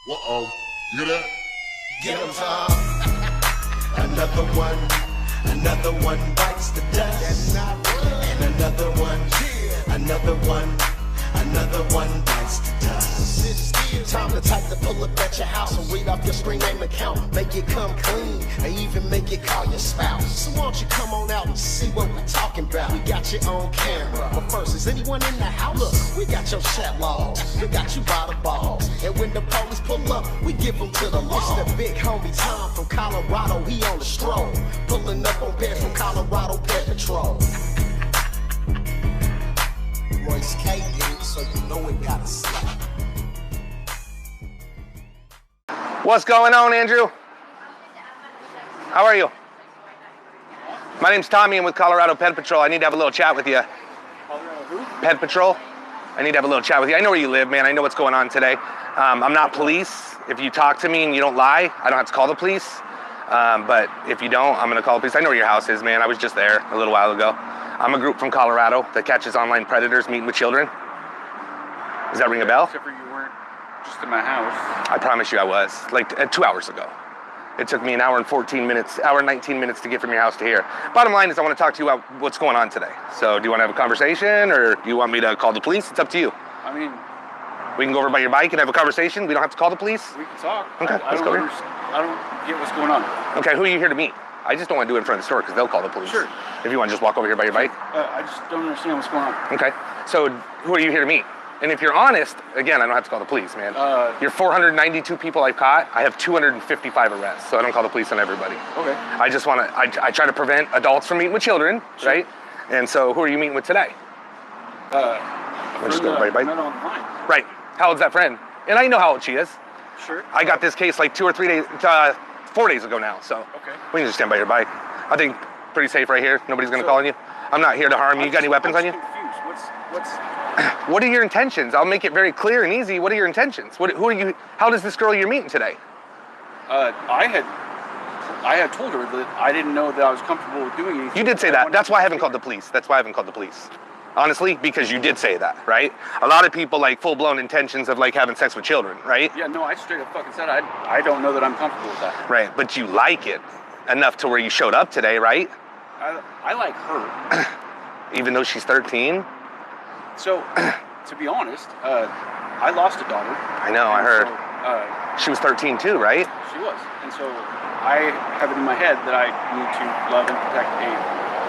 Uh-oh. You hear that? Give him some. Another one bites the dust. And another one bites the dust. Time to type the pull up at your house and read off your screen name account. Make it come clean, and even make it call your spouse. So why don't you come on out and see what we're talking about? We got you on camera, but first, is anyone in the house? Look, we got your chat logs, we got you by the balls. And when the police pull up, we give them to the law. It's the big homie Tom from Colorado, he on the stroll. Pulling up on pairs from Colorado Ped Patrol. Royce K, so you know it gotta slap. What's going on, Andrew? How are you? My name's Tommy. I'm with Colorado Ped Patrol. I need to have a little chat with you. Colorado who? Ped Patrol. I need to have a little chat with you. I know where you live, man. I know what's going on today. I'm not police. If you talk to me and you don't lie, I don't have to call the police. But if you don't, I'm going to call the police. I know where your house is, man. I was just there a little while ago. I'm a group from Colorado that catches online predators meeting with children. Does that ring a bell? Except for you weren't just in my house. I promise you I was, like 2 hours ago. It took me an hour and 19 minutes to get from your house to here. Bottom line is I want to talk to you about what's going on today. So do you want to have a conversation or do you want me to call the police? It's up to you. I mean, We can go over by your bike and have a conversation. We don't have to call the police. we can talk. Okay, I let's go here. I don't get what's going on. Okay, who are you here to meet? I just don't want to do it in front of the store because they'll call the police. Sure. If you want to just walk over here by your bike. I just don't understand what's going on. Okay, so who are you here to meet? And if you're honest, again, I don't have to call the police, man. You're 492 people I've caught. I have 255 arrests, so I don't call the police on everybody. Okay. I just want to, I try to prevent adults from meeting with children, Sure. right? And so who are you meeting with today? We'll just go by bike. online. Right, how old's that friend? And I know how old she is. Sure. I got this case like 4 days ago now, so Okay. we can just stand by your bike. I think pretty safe right here. Nobody's gonna call on you. I'm not here to harm you. You got any weapons on you? I'm confused. What's? What are your intentions? I'll make it very clear and easy. What are your intentions? Who are you? How does this girl you're meeting today? I had told her that I didn't know that I was comfortable with doing anything. You did say that. That's why I haven't called the police. That's why I haven't called the police. Honestly, because you did say that, right? A lot of people like full-blown intentions of like having sex with children, right? Yeah, no, I straight up fucking said I don't know that I'm comfortable with that. Right, but you like it enough to where you showed up today, right? I like her. Even though she's 13? So, to be honest, I lost a daughter. I know, I heard. So, She was 13 too, right? she was. And so I have it in my head that I need to love and protect a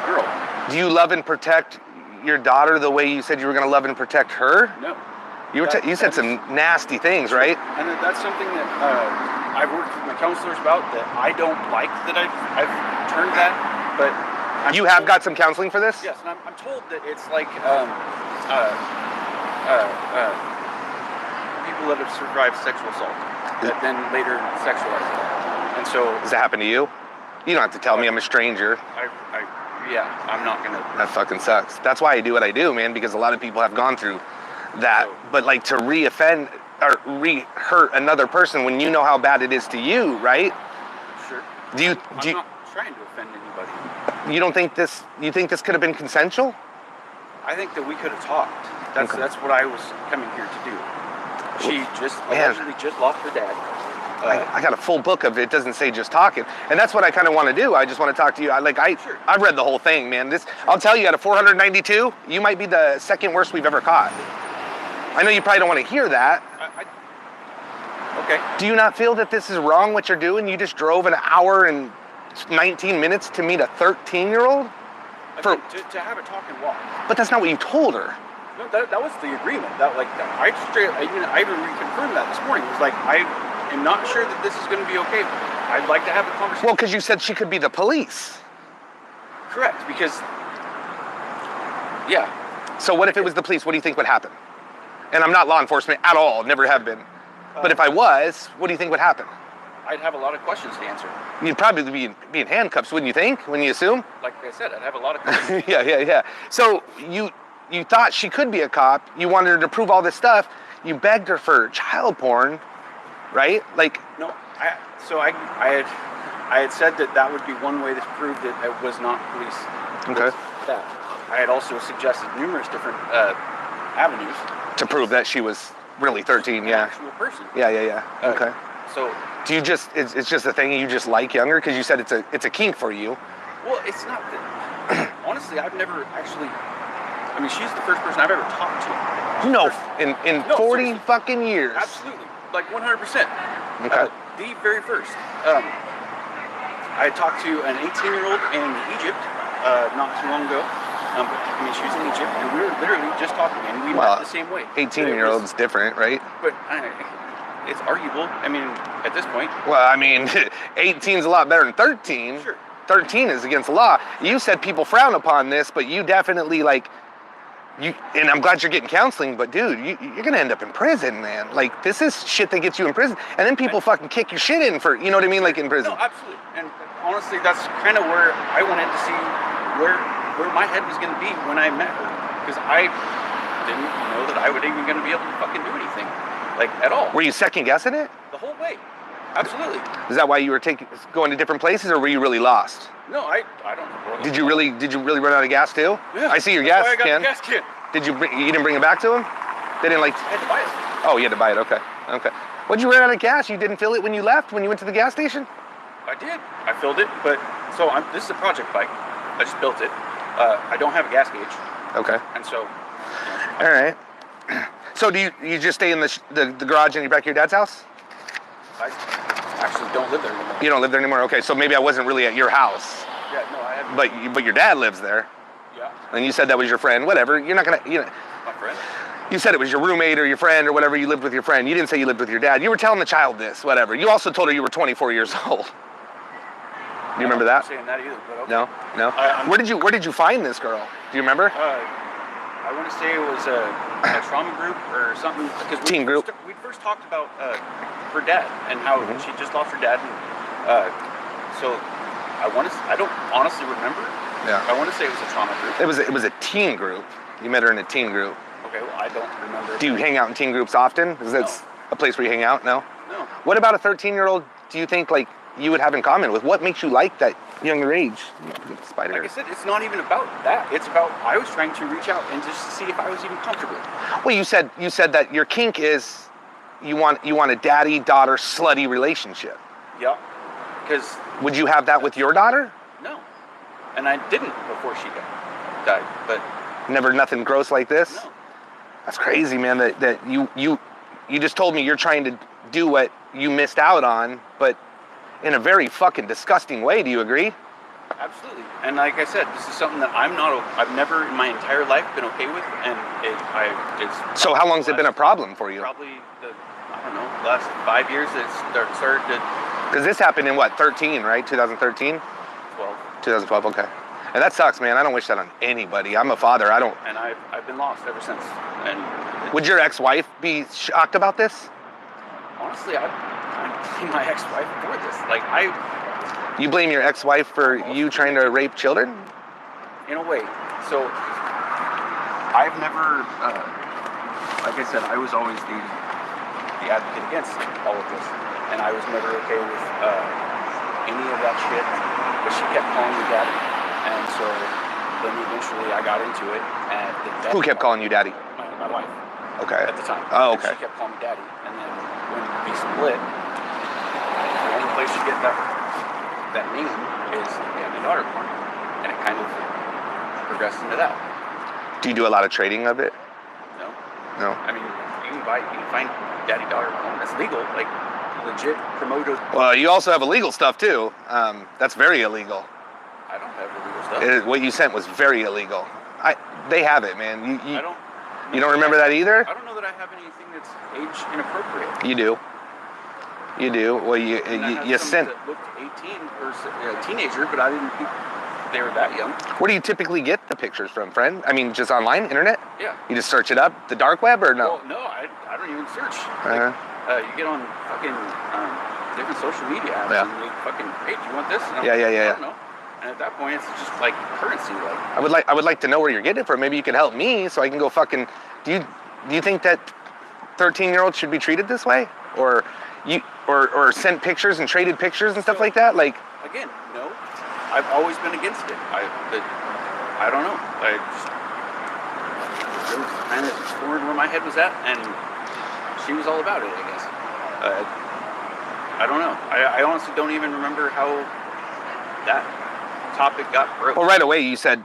girl. Do you love and protect your daughter the way you said you were going to love and protect her? No. You said some nasty things, right? And that's something that I've worked with my counselors about, that I don't like that I've turned that, but... You have got some counseling for this? Yes, and I'm told that it's like people that have survived sexual assault that then later sexualize it. And so... Does that happen to you? You don't have to tell me, I'm a stranger. Yeah, I'm not gonna... That fucking sucks. That's why I do what I do, man, because a lot of people have gone through that. But like to re-offend or re-hurt another person when you know how bad it is to you, right? Sure. I'm not trying to offend anybody. You don't think this, you think this could have been consensual? I think that we could have talked. That's what I was coming here to do. She just allegedly just lost her dad. I got a full book of it. It doesn't say just talking. And that's what I kind of want to do. I just want to talk to you. Sure. I've read the whole thing, man. I'll tell you, out of 492, you might be the second worst we've ever caught. I know you probably don't want to hear that. Okay. Do you not feel that this is wrong what you're doing? You just drove an hour and 19 minutes to meet a 13-year-old? To have a talk and walk. But that's not what you told her. No, that was the agreement. I even reconfirmed that this morning. It was like, I am not sure that this is going to be okay. I'd like to have a conversation. Well, because you said she could be the police. Correct, because, yeah. So what if it was the police? What do you think would happen? And I'm not law enforcement at all, never have been. But if I was, what do you think would happen? I'd have a lot of questions to answer. You'd probably be in handcuffs, wouldn't you think, when you assume? Like I said, I'd have a lot of questions. Yeah. So you thought she could be a cop. You wanted her to prove all this stuff. You begged her for child porn, right? Like... No, I had said that would be one way to prove that I was not police. Okay. That. I had also suggested numerous different avenues. To prove that she was really 13, an yeah. actual person. Yeah. Okay. So, Do you just, it's just a thing you just like younger? Because you said it's a kink for you. well, it's not that. Honestly, I've never actually. I mean, she's the first person I've ever talked to. No, in No, 40 seriously. fucking years. Absolutely, like 100%. Okay. The very first. I talked to an 18-year-old in Egypt not too long ago. I mean, she was in Egypt, and we were literally just talking, and we met the same way. 18-year-old's different, right? But it's arguable. I mean, at this point. Well, I mean, 18's a lot better than 13. Sure. 13 is against the law. You said people frown upon this, but you definitely and I'm glad you're getting counseling, but dude, you're gonna end up in prison, man. Like, this is shit that gets you in prison, and then people fucking kick your shit in for, you know what I mean, like in prison. No, absolutely. And honestly, that's kind of where I wanted to see where my head was gonna be when I met her, because I didn't know that I would even gonna be able to fucking do anything, like at all. Were you second guessing it? The whole way. Absolutely. Is that why you were going to different places, or were you really lost? No, I don't know. Did you really run out of gas too? Yeah. I see your That's gas why I can. got the gas can. You didn't bring it back to them? They didn't like. I had to buy it. Oh, you had to buy it. Okay. What'd you run out of gas? You didn't fill it when you left, when you went to the gas station? I did. I filled it, but this is a project bike. I just built it. I don't have a gas gauge. Okay. And so. All right. So do you just stay in the garage in your back of your dad's house? I actually don't live there anymore. You don't live there anymore? Okay, so maybe I wasn't really at your house. Yeah, no, I haven't. But your dad lives there. Yeah. And you said that was your friend. Whatever. You're not gonna. My friend. You said it was your roommate or your friend or whatever. You lived with your friend. You didn't say you lived with your dad. You were telling the child this. Whatever. You also told her you were 24 years old. Do you remember that? I'm not saying that either, but okay. No. Where did you find this girl? Do you remember? I want to say it was a trauma group or something. Teen group. We first talked about her dad and how she just lost her dad, and so I don't honestly remember. Yeah. I want to say it was a trauma group. It was a teen group. You met her in a teen group. Okay, well, I don't remember. Do you hang out in teen groups often? Is that a place where you hang out? No. No. What about a 13-year-old? Do you think like you would have in common with? What makes you like that younger age? Spider. Like I said, it's not even about that. It's about I was trying to reach out and just see if I was even comfortable. Well, you said that your kink is you want a daddy-daughter slutty relationship. Yeah. Because. Would you have that with your daughter? No. And I didn't before she died. But. Never nothing gross like this? No. That's crazy, man, that you just told me you're trying to do what you missed out on, but in a very fucking disgusting way. Do you agree? Absolutely. And like I said, this is something that I've never in my entire life been okay with, and it's. So how long has it been a problem for you? Probably last 5 years that it started to. Because this happened in what, 13, right? 2013? 12. 2012, okay. And that sucks, man. I don't wish that on anybody. I'm a father. I don't. And I've been lost ever since. And would your ex-wife be shocked about this? Honestly, I blame my ex-wife for this. Like You blame your ex-wife for you trying to rape children? In a way. So I've never, like I said, I was always the advocate against all of this, and I was never okay with any of that shit. But she kept calling me daddy. And so then eventually I got into it. And who kept calling you daddy? My wife. Okay. At the time. Oh, okay. And she kept calling me daddy. And then when we split, the only place you get that name is daddy-daughter porn. And it kind of progressed into that. Do you do a lot of trading of it? No. No? I mean, you can find daddy-daughter porn. That's legal. Like, legit promoted. Well, you also have illegal stuff too. That's very illegal. I don't have illegal stuff. What you sent was very illegal. They have it, man. You don't remember that either? I don't know that I have anything that's age inappropriate. You do. You do. Well, you sent. That looked 18 or a teenager, but I didn't think they were that young. Where do you typically get the pictures from, friend? I mean, just online, internet? Yeah. You just search it up, the dark web, or no? Well, no, I don't even search. Uh-huh. You get on fucking different social media apps and they fucking, hey, do you want this? And Yeah. I don't know. And at that point, it's just like currency. Like I would like to know where you're getting it from. Maybe you could help me so I can go fucking. Do you think that 13-year-olds should be treated this way, or sent pictures and traded pictures and stuff like that? Like again, no. I've always been against it. I don't know. I just kind of explored where my head was at, and she was all about it, I guess. I don't know. I honestly don't even remember how that topic got broke. Well, right away you said,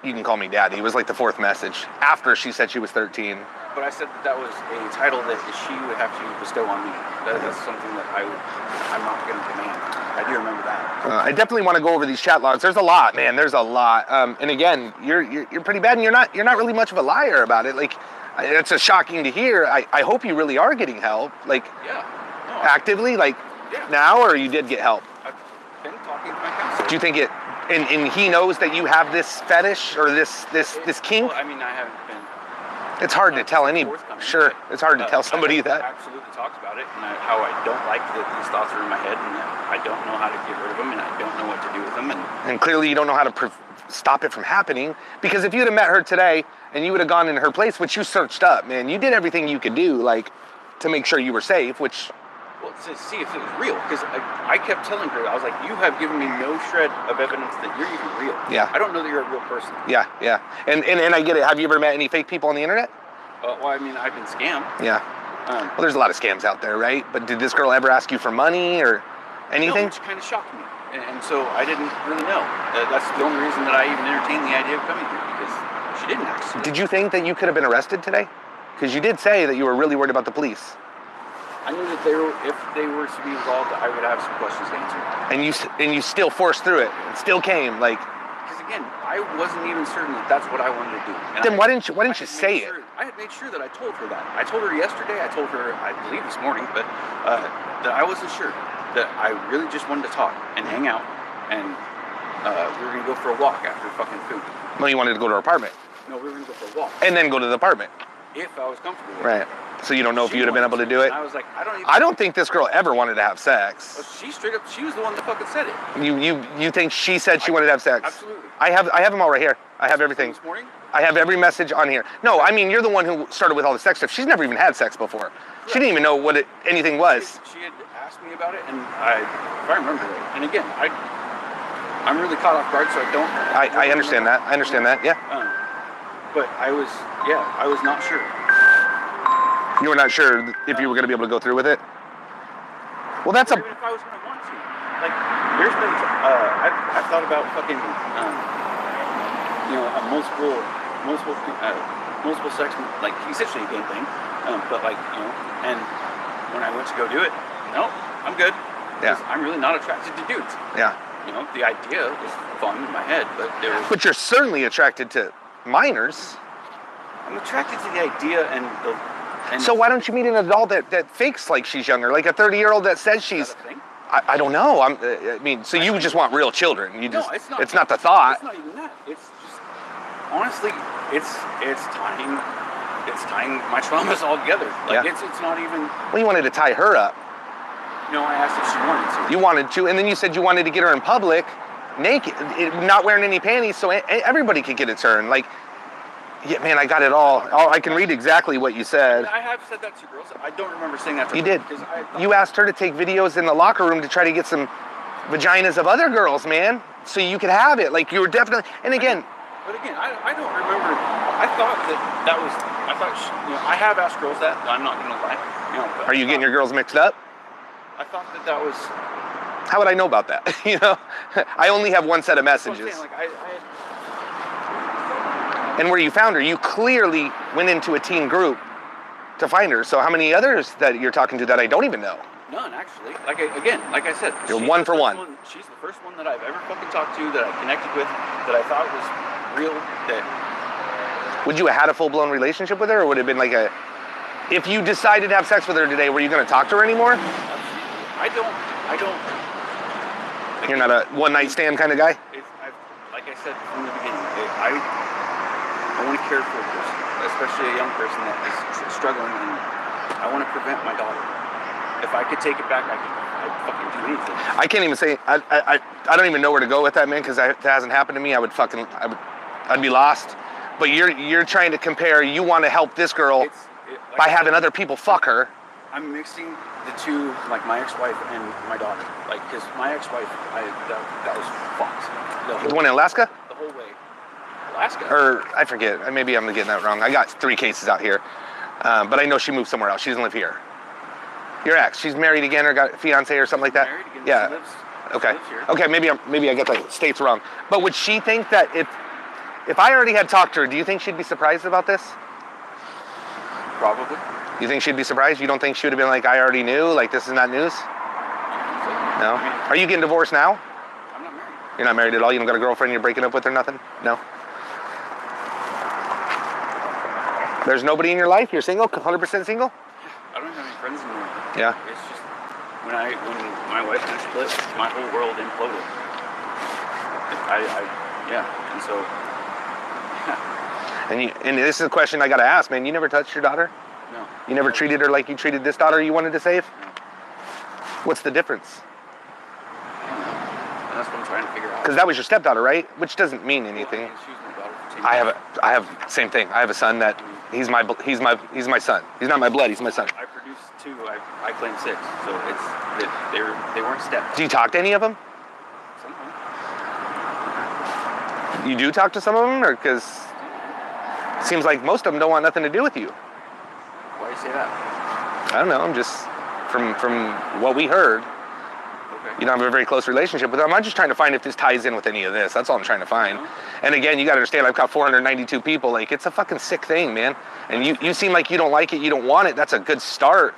you can call me daddy. It was like the fourth message after she said she was 13. But I said that was a title that she would have to bestow on me. That's something that I'm not going to demand. I do remember that. I definitely want to go over these chat logs. There's a lot, man. There's a lot. And again, you're pretty bad, and you're not really much of a liar about it. Like, it's shocking to hear. I hope you really are getting help. Like, yeah. No, actively, like now, or you did get help. I've been talking to my counselor. Do you think it? And he knows that you have this fetish or this kink? Well, I mean, I haven't been. It's hard to tell any. Sure, it's hard to tell somebody that. Absolutely talked about it, and how I don't like that these thoughts are in my head, and that I don't know how to get rid of them, and I don't know what to do with them, and clearly you don't know how to stop it from happening. Because if you'd have met her today and you would have gone in her place, which you searched up, man, you did everything you could do, like, to make sure you were safe, which. Well, to see if it was real, because I kept telling her, I was like, you have given me no shred of evidence that you're even real. Yeah. I don't know that you're a real person. Yeah. And I get it. Have you ever met any fake people on the internet? Well, I mean, I've been scammed. Yeah. Well, there's a lot of scams out there, right? But did this girl ever ask you for money or anything? No, which kind of shocked me. And so I didn't really know. That's the only reason that I even entertained the idea of coming here, because she didn't ask me. Did you think that you could have been arrested today? Because you did say that you were really worried about the police. I knew that if they were to be involved, I would have some questions to answer. And you still forced through it. It still came, like. Because again, I wasn't even certain that that's what I wanted to do. And then why didn't you say it? I had made sure that I told her that. I told her yesterday. I told her, I believe this morning, but that I wasn't sure. That I really just wanted to talk and hang out, and we were gonna go for a walk after fucking food. No, you wanted to go to her apartment. No, we were gonna go for a walk. And then go to the apartment. If I was comfortable with it. Right. So you don't know if you would have been able to do it? I was like, I don't think this girl ever wanted to have sex. Well, she was the one that fucking said it. You think she said she wanted to have sex? Absolutely. I have them all right here. I have everything. This morning? I have every message on here. No, I mean, you're the one who started with all the sex stuff. She's never even had sex before. Correct. She didn't even know what anything was. She had asked me about it, and if I remember right. And again, I'm really caught off guard, so I don't. I understand that. I understand that. Yeah. But I was not sure. You were not sure if you were going to be able to go through with it? Well, that's even if I was going to want to. Like, there's been, I've thought about fucking, a multiple sex, like, essentially a game thing. But like, and when I went to go do it, no, I'm good. Yeah. I'm really not attracted to dudes. Yeah. The idea was fun in my head, but there was... But you're certainly attracted to minors. I'm attracted to the idea and the... So why don't you meet an adult that fakes like she's younger, like a 30-year-old that says she's... I don't know. I mean, so you just want real children. You just, no, it's not. It's not the thought. It's not even that. It's just, honestly, it's tying my traumas all together. Like, yeah. It's not even... Well, you wanted to tie her up. No, I asked if she wanted to. You wanted to, and then you said you wanted to get her in public, naked, not wearing any panties, so everybody could get a turn. Like, yeah, man, I got it all. I can read exactly what you said. I have said that to girls. I don't remember saying that to her. You did. You asked her to take videos in the locker room to try to get some vaginas of other girls, man, so you could have it. Like, you were definitely, and again... But again, I don't remember. I thought that was... I have asked girls that. I'm not going to lie. Are you getting your girls mixed up? I thought that was... How would I know about that? I only have one set of messages. And where you found her, you clearly went into a teen group to find her. So how many others that you're talking to that I don't even know? None, actually. Like I said, you're one for one. She's the first one that I've ever fucking talked to, that I connected with, that I thought was real. Would you have had a full-blown relationship with her, or would it have been like a... If you decided to have sex with her today, were you going to talk to her anymore? I don't... You're not a one-night stand kind of guy? Like I said from the beginning, I want to care for a person, especially a young person that is struggling, and I want to prevent my daughter. If I could take it back, I'd fucking do anything. I can't even say, I don't even know where to go with that, man, because that hasn't happened to me. I'd be lost. But you're trying to compare, you want to help this girl by having other people fuck her. I'm mixing the two, like my ex-wife and my daughter. Like, because my ex-wife, that was fucked. The one in Alaska? The whole way. Alaska? Or, I forget, maybe I'm getting that wrong. I got 3 cases out here. But I know she moved somewhere else. She doesn't live here. Your ex, she's married again or got a fiance or something like that? Married again. Yeah. She lives, okay. She lives here. Okay, maybe I get the states wrong. But would she think that if I already had talked to her, do you think she'd be surprised about this? Probably. You think she'd be surprised? You don't think she would have been like, I already knew, like this is not news? No? Are you getting divorced now? I'm not married. You're not married at all? You don't got a girlfriend you're breaking up with or nothing? No? There's nobody in your life? You're single? 100% single? I don't have any friends anymore. Yeah. It's just when my wife and I split, my whole world imploded. Yeah, and so. And this is a question I gotta ask, man. You never touched your daughter? No. You never treated her like you treated this daughter you wanted to save? No. What's the difference? And that's what I'm trying to figure out. Because that was your stepdaughter, right? Which doesn't mean anything. Well, she was my daughter for 10 I years. have same thing. I have a son that he's my son. He's not my blood. He's my son. I produced 2. I claim 6. So it's they weren't steps. Do you talk to any of them? Sometimes. You do talk to some of them, or because it seems like most of them don't want nothing to do with you. Why do you say that? I don't know. I'm just from what we heard. Okay. You don't have a very close relationship with them. I'm just trying to find if this ties in with any of this. That's all I'm trying to find. And again, you got to understand, I've got 492 people. Like, it's a fucking sick thing, man. And you seem like you don't like it, you don't want it. That's a good start.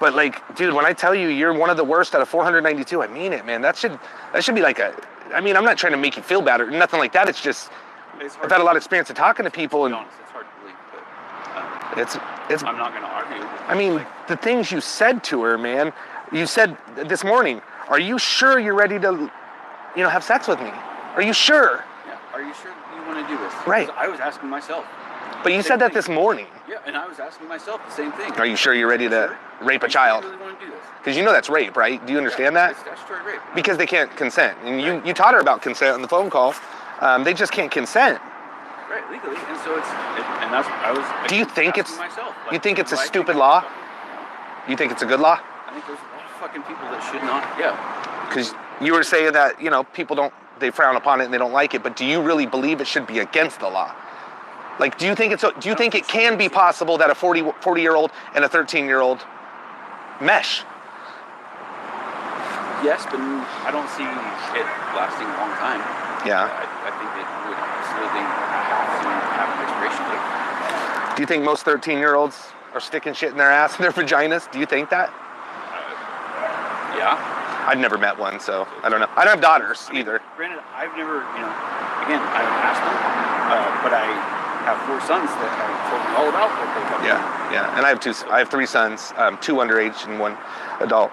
But like, dude, when I tell you you're one of the worst out of 492, I mean it, man. That should be like I'm not trying to make you feel bad or nothing like that. It's just, I've had a lot of experience of talking to people, and honest, it's hard to believe, but it's. I'm not going to argue. I mean, the things you said to her, man. You said this morning, "Are you sure you're ready to, have sex with me? Are you sure?" Yeah. Are you sure you want to do this? Right. Because I was asking myself. But you said that this morning. Yeah, and I was asking myself the same thing. Are you sure you're ready to rape a child? I really want to do this. Because you know that's rape, right? Do you understand that? It's statutory rape. Because they can't consent. And you taught her about consent on the phone call. They just can't consent. Right, legally. And so and that's I was. Do you think it's? Myself, like, You think it's a do I stupid think law? fucking, You think it's a good law? I think there's a lot of fucking people that should not. Yeah. Because you were saying that people they frown upon it and they don't like it. But do you really believe it should be against the law? Like, do you think it can be possible that a 40-year-old and a 13-year-old mesh? Yes, but I don't see it lasting a long time. Yeah. I think it would absolutely have an expiration date. Do you think most 13-year-olds are sticking shit in their ass and their vaginas? Do you think that? Yeah. I've never met one, so I don't know. I don't have daughters either. Granted, I've never, again, I haven't asked them, but I have 4 sons that have told me all about what they have. Yeah. And I have 3 sons, 2 underage and 1 adult.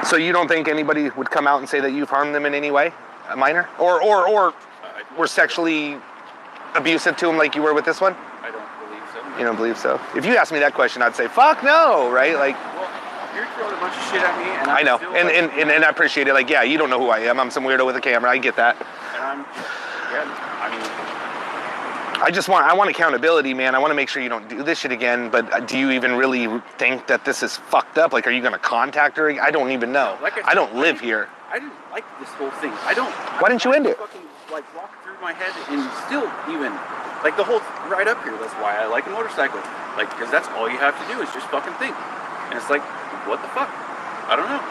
So you don't think anybody would come out and say that you've harmed them in any way, a minor, or were sexually abusive to them like you were with this one? I don't believe so. You don't believe so? If you asked me that question, I'd say, fuck no, right? Like, well, you're throwing a bunch of shit at me, and I know, and I appreciate it. Like, yeah, you don't know who I am. I'm some weirdo with a camera. I get that. And I want accountability, man. I want to make sure you don't do this shit again. But do you even really think that this is fucked up? Like, are you going to contact her? I don't even know. Like I don't live here. I didn't like this whole thing. Why didn't you end it? Fucking, walk through my head and still even, the whole ride up here. That's why I like a motorcycle. Because that's all you have to do is just fucking think. And it's like, what the fuck? I don't know.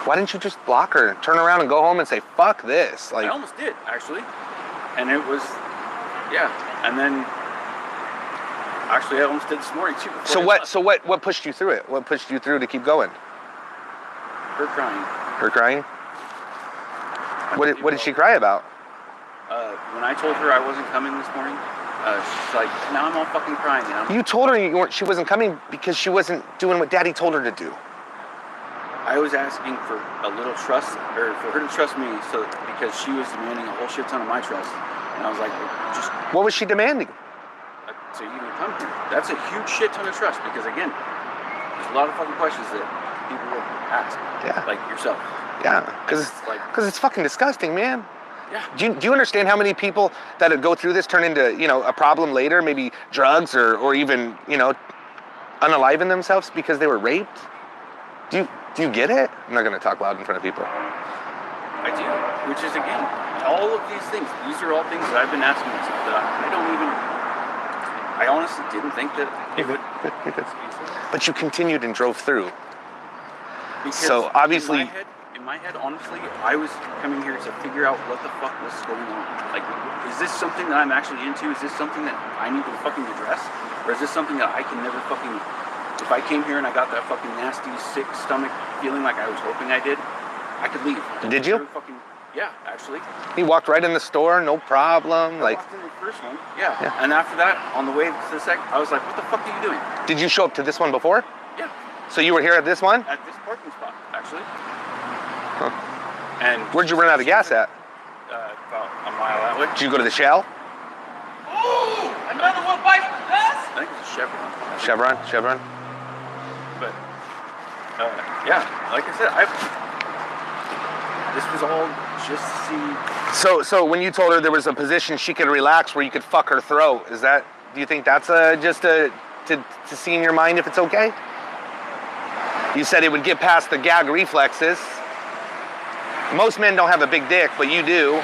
Why didn't you just block her, turn around and go home and say, fuck this? I almost did, actually. And it was, yeah. And then, actually, I almost did this morning, too. So what pushed you through it? What pushed you through to keep going? Her crying. Her crying? What did she cry about? When I told her I wasn't coming this morning, she's like, now I'm all fucking crying. You told her she wasn't coming because she wasn't doing what Daddy told her to do. I was asking for a little trust, or for her to trust me, because she was demanding a whole shit ton of my trust. And I was like, just... What was she demanding? To even come here. That's a huge shit ton of trust, because again, there's a lot of fucking questions that people will ask. Yeah. Like yourself. Yeah, because it's fucking disgusting, man. Yeah. Do you understand how many people that go through this turn into, a problem later, maybe drugs or even, unaliving themselves because they were raped? Do you get it? I'm not going to talk loud in front of people. I do, which is, again, all of these things. These are all things that I've been asking myself that I don't even I honestly didn't think that it would. But you continued and drove through. Because So obviously, in my head, honestly, I was coming here to figure out what the fuck was going on. Like, is this something that I'm actually into? Is this something that I need to fucking address? Or is this something that I can never fucking... If I came here and I got that fucking nasty, sick stomach feeling like I was hoping I did, I could leave. Did you? Fucking, yeah, actually. he walked right in the store, no problem. I walked in the first one, yeah. And after that, on the way to the second, I was like, what the fuck are you doing? Did you show up to this one before? Yeah. So you were here at this one? At this parking spot, actually. Huh. And Where'd you run out of gas at? About a mile that way. Did you go to the Shell? Ooh, another one bites the dust. I think it's a Chevron. Chevron? But, yeah, like I said, this was all just to see. So when you told her there was a position she could relax where you could fuck her throat, do you think that's to see in your mind if it's okay? You said it would get past the gag reflexes. Most men don't have a big dick, but you do.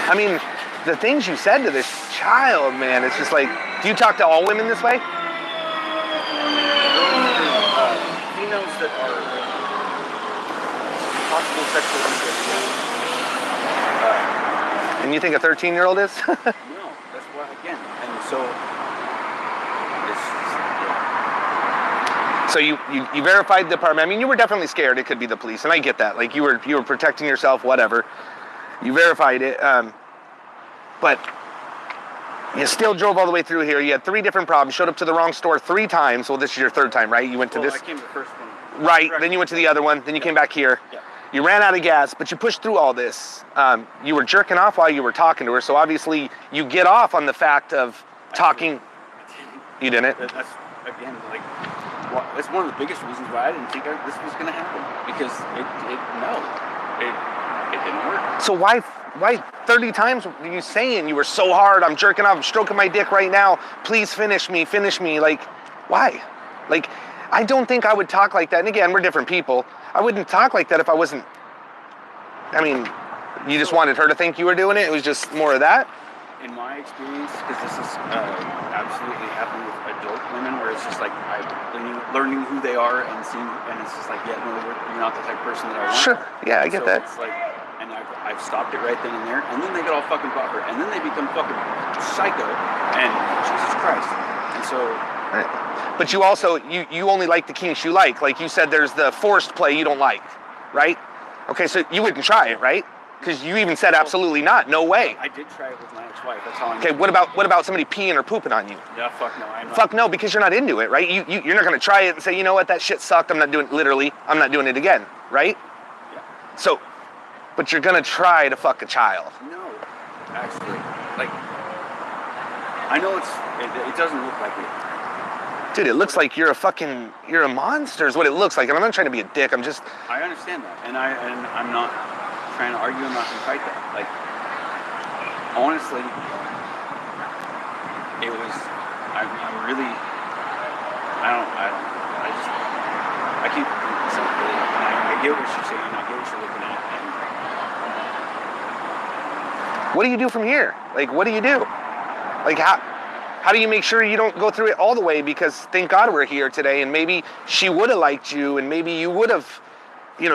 I mean, the things you said to this child, man, it's just like, do you talk to all women this way? Females that are possible sexual interest. And you think a 13-year-old is? No, that's why, again, and so, So you verified the department. I mean, you were definitely scared it could be the police, and I get that. Like, you were protecting yourself, whatever. You verified it, but you still drove all the way through here. You had 3 different problems, showed up to the wrong store 3 times. Well, this is your 3rd time, right? You went to this. I came to the first one. Right, then you went to the other one, then you came back here. Yeah. You ran out of gas, but you pushed through all this. You were jerking off while you were talking to her, so obviously you get off on the fact of talking. You didn't? That's, again, like, that's one of the biggest reasons why I didn't think this was going to happen. Because it didn't work. So why 30 times were you saying you were so hard, I'm jerking off, I'm stroking my dick right now, please finish me, like, why? Like, I don't think I would talk like that, and again, we're different people. I wouldn't talk like that if I wasn't, I mean, you just wanted her to think you were doing it, it was just more of that? In my experience, because this is absolutely happening with adult women, where it's just like I'm learning who they are and seeing, and it's just like, yeah, no, you're not the type of person that I want. Sure, yeah, I get that. It's like, and I've stopped it right then and there, and then they get all fucking proper, and then they become fucking psycho, and Jesus Christ, and so. Right. But you also, you only like the kinks you like you said there's the forced play you don't like, right? Okay, so you wouldn't try it, right? Because you even said absolutely not, no way. I did try it with my ex-wife, that's how I know. Okay, what about somebody peeing or pooping on you? Yeah, fuck no, I'm not. Fuck no, because you're not into it, right? You're not gonna try it and say, you know what, that shit sucked, I'm not doing it again, right? Yeah. So, but you're gonna try to fuck a child. No, actually, like, I know it doesn't look like it. Dude, it looks like you're a monster is what it looks like, and I'm not trying to be a dick, I'm just... I understand that, and I'm not trying to argue, I'm not gonna fight that. Like, honestly, it was, I'm really, I keep thinking myself really, and I get what you're saying, I get what you're looking at, and... What do you do from here? Like, what do you do? Like, how do you make sure you don't go through it all the way? Because thank God we're here today, and maybe she would have liked you, and maybe you would have,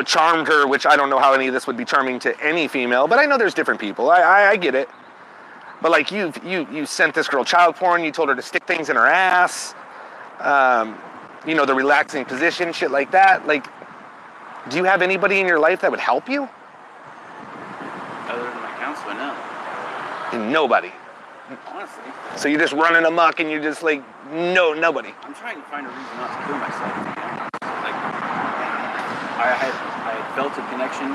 charmed her, which I don't know how any of this would be charming to any female, but I know there's different people. I get it. But like you sent this girl child porn, you told her to stick things in her ass, the relaxing position, shit like that. Like, do you have anybody in your life that would help you? Other than my counselor, no. And nobody. Honestly. So you're just running amok and you're just like, no, nobody. I'm trying to find a reason not to kill myself, to be honest. Like, I had felt a connection,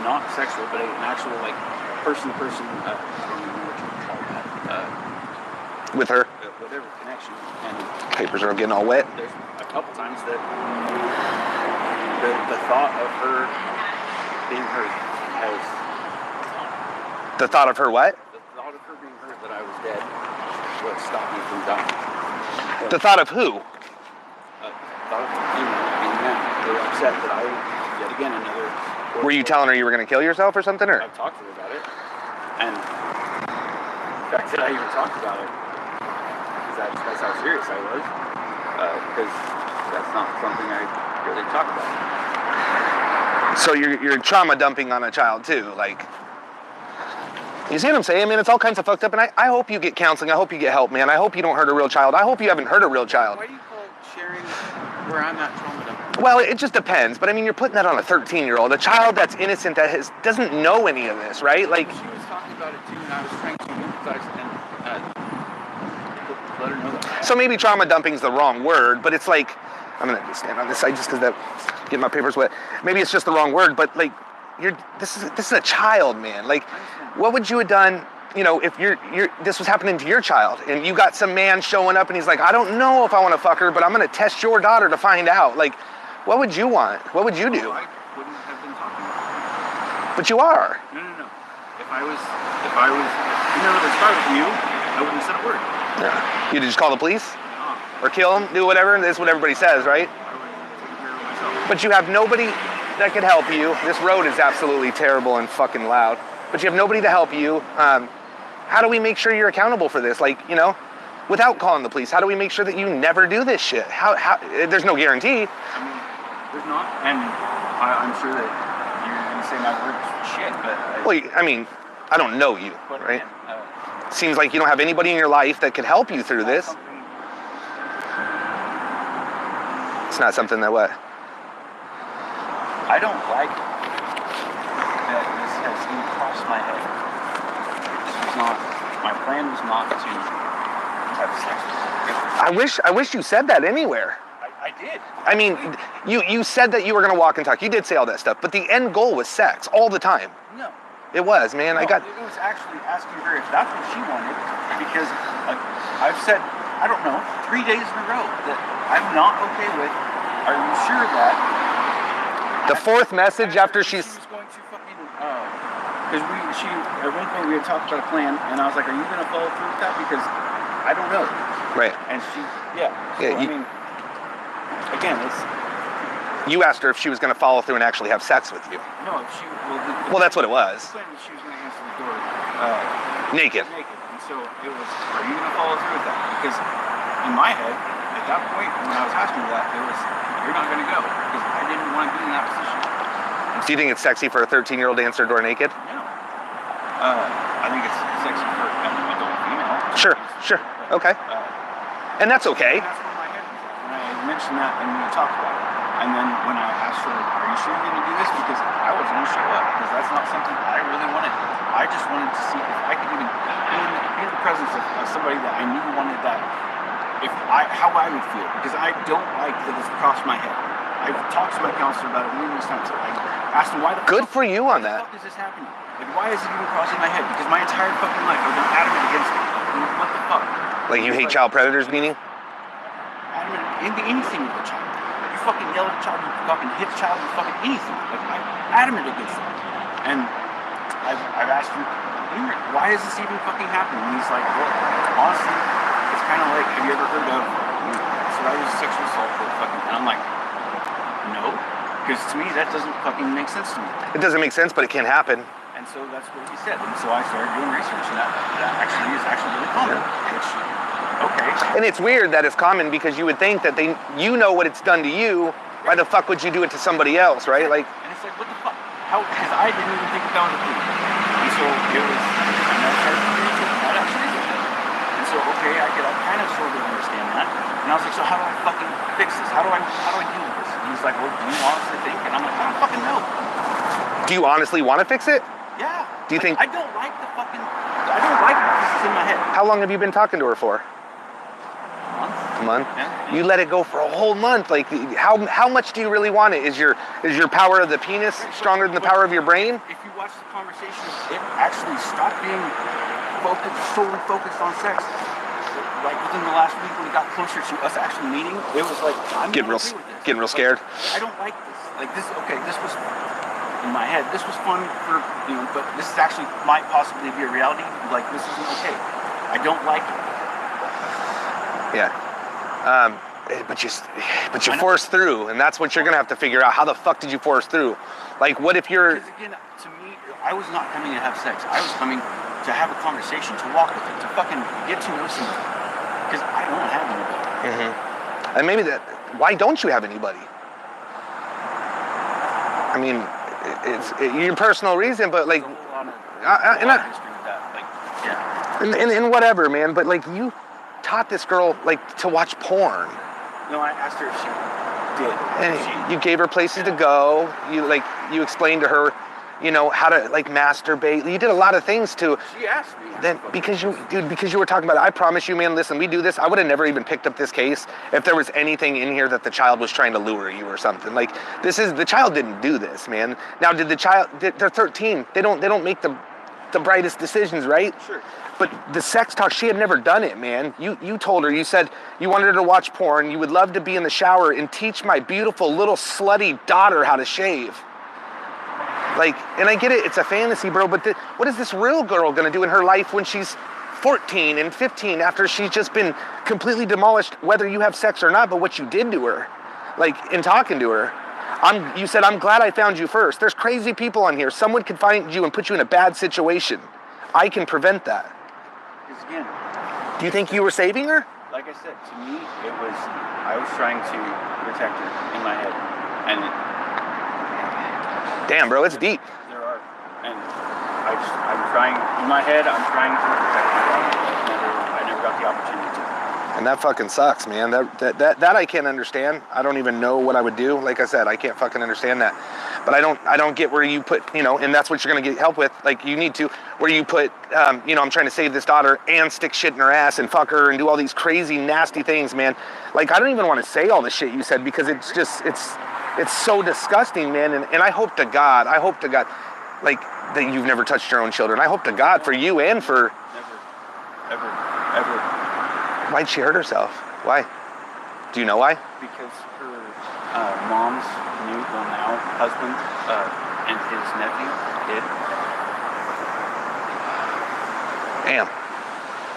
not sexual, but an actual, like, person-to-person, I don't even know what you would call that. With her? Whatever connection. And papers are getting all wet. There's a couple times that the thought of her being hurt has... The thought of her what? The thought of her being hurt that I was dead what stopped me from dying. The thought of who? Thought of being them. They were upset that I, yet again, another... Were you telling her you were going to kill yourself or something? Or? I've talked to her about it. And the fact that I even talked about it, that's how serious I was. Because that's not something I really talk about. So you're trauma dumping on a child too, like. You see what I'm saying, man? It's all kinds of fucked up, and I hope you get counseling. I hope you get help, man. I hope you don't hurt a real child. I hope you haven't hurt a real child. Why do you call sharing where I'm not trauma dumping? Well, it just depends, but I mean, you're putting that on a 13-year-old, a child that's innocent, that doesn't know any of this, right? Like. She was talking about it too, and I was trying to empathize and let her know that. So maybe trauma dumping's the wrong word, but it's like, I'm gonna stand on this side just because that get my papers wet. Maybe it's just the wrong word, but like, this is a child, man. Like, what would you have done, you know, if this was happening to your child and you got some man showing up and he's like, I don't know if I want to fuck her, but I'm gonna test your daughter to find out. Like, what would you want? What would you do? I wouldn't have been talking about it. But you are. No. If I was, you, I wouldn't have said a word. Yeah. You'd just call the police? No. Or kill him, do whatever, that's what everybody says, right? I would take care of myself. But you have nobody that could help you. This road is absolutely terrible and fucking loud. But you have nobody to help you. How do we make sure you're accountable for this? Like, you know, without calling the police, how do we make sure that you never do this shit? How there's no guarantee. I mean, there's not, and I'm sure that you're going to say my words shit, but... Well, I mean, I don't know you, but right? Again, Seems like you don't have anybody in your life that could help you through this. It's not something that what? I don't like that this has even crossed my head. This was not, my plan was not to have sex with her. I wish you said that anywhere. I did. I mean, you said that you were gonna walk and talk. You did say all that stuff, but the end goal was sex all the time. No. It was, man. No, I got. It was actually asking her if that's what she wanted, because I've said, I don't know, 3 days in a row that I'm not okay with. Are you sure that? The fourth message after she was going to fucking, because at one point we had talked about a plan, and I was like, are you going to follow through with that? Because I don't know. Right. And she, yeah. So, Yeah. I mean, again, it's. You asked her if she was going to follow through and actually have sex with you. No, if she. Well, that's what it was. The plan was she was going to answer the door. Naked. And so it was, are you going to follow through with that? Because in my head, at that point, when I was asking her that, it was, you're not going to go. Because I didn't want to be in that position. Do you think it's sexy for a 13-year-old to answer a door naked? No. I think it's sexy for an adult female. Sure. Okay. And that's okay. That's where my head was at. And I mentioned that and we talked about it. And then when I asked her, are you sure you're going to do this? Because I wasn't going to show up. Because that's not something I really wanted. I just wanted to see if I could even be in the presence of somebody that I knew wanted that. How I would feel. Because I don't like that it's crossed my head. I've talked to my counselor about it numerous times. I asked him why the Good for you on that. What the fuck is this happening? Like, why is it even crossing my head? Because my entire fucking life I've been adamant against it. What the fuck? Like you hate child predators, meaning? Adamant into anything with a child. You fucking yell at a child, you fucking hit a child, you fucking anything. Like, I'm adamant against that. And I've asked him, why is this even fucking happening? And he's like, well, honestly, it's kind of like, have you ever heard of, so I was sexual assault for fucking, and I'm like, no, because to me that doesn't fucking make sense to me. It doesn't make sense, but it can happen. And so that's what he said. And so I started doing research, and that actually is really common. Yeah. Which, okay. And it's weird that it's common because you would think that you know what it's done to you. Why the fuck would you do it to somebody else, right? Like. And it's like, what the fuck? How? Because I didn't even think that was a thing. And so it was. And I started doing research. That actually is a thing. And so okay, I kind of sort of understand that. And I was like, so how do I fucking fix this? How do I deal with this? And he's like, well, do you honestly think? And I'm like, I don't fucking know. Do you honestly want to fix it? Yeah. Do you think? I don't like this is in my head. How long have you been talking to her for? A month? Yeah. You let it go for a whole month. Like, how much do you really want it? Is your power of the penis stronger than the power of your brain? If you watch the conversation, it actually stopped being solely focused on sex. Like within the last week, when we got closer to us actually meeting, it was like I'm getting real scared. I don't like this. Like this. Okay, this was in my head. This was fun for but this is actually might possibly be a reality. Like this isn't okay. I don't like it. Yeah. But you force through, and that's what you're gonna have to figure out. How the fuck did you force through? Like, what if you're? Because again, to me, I was not coming to have sex. I was coming to have a conversation, to walk with her, to fucking get to know somebody. Because I don't have anybody. And maybe why don't you have anybody? I mean, it's your personal reason, but like, There's a whole lot of history with that. Like, yeah. and whatever, man. But like, you taught this girl like to watch porn. No, I asked her if she did. And you gave her places to go. You explained to her, you know, how to like masturbate. You did a lot of things to. She asked me. Then because you were talking about it, I promise you, man, listen, we do this. I would have never even picked up this case if there was anything in here that the child was trying to lure you or something. Like the child didn't do this, man. Now they're 13. They don't make the brightest decisions, right? Sure. But the sex talk, she had never done it, man. You told her, you said you wanted her to watch porn, you would love to be in the shower and teach my beautiful little slutty daughter how to shave. Like, and I get it, it's a fantasy, bro, but what is this real girl gonna do in her life when she's 14 and 15 after she's just been completely demolished, whether you have sex or not, but what you did to her, like, in talking to her? You said, I'm glad I found you first. There's crazy people on here. Someone could find you and put you in a bad situation. I can prevent that. Because again, Do you think you were saving her? like I said, to me, I was trying to protect her in my head. And Damn, bro, it's deep. there are, and I'm trying, in my head, I'm trying to protect her. I never got the opportunity to. And that fucking sucks, man. That I can't understand. I don't even know what I would do. Like I said, I can't fucking understand that. But I don't get where you put, you know, and that's what you're gonna get help with. Like you need to, where you put, you know, I'm trying to save this daughter and stick shit in her ass and fuck her and do all these crazy, nasty things, man. Like I don't even want to say all the shit you said because it's just, it's so disgusting, man. And I hope to God, like that you've never touched your own children. I hope to God for you and for. Never, ever. Why'd she hurt herself? Why? Do you know why? Because her mom's new, well now, husband and his nephew did. Damn.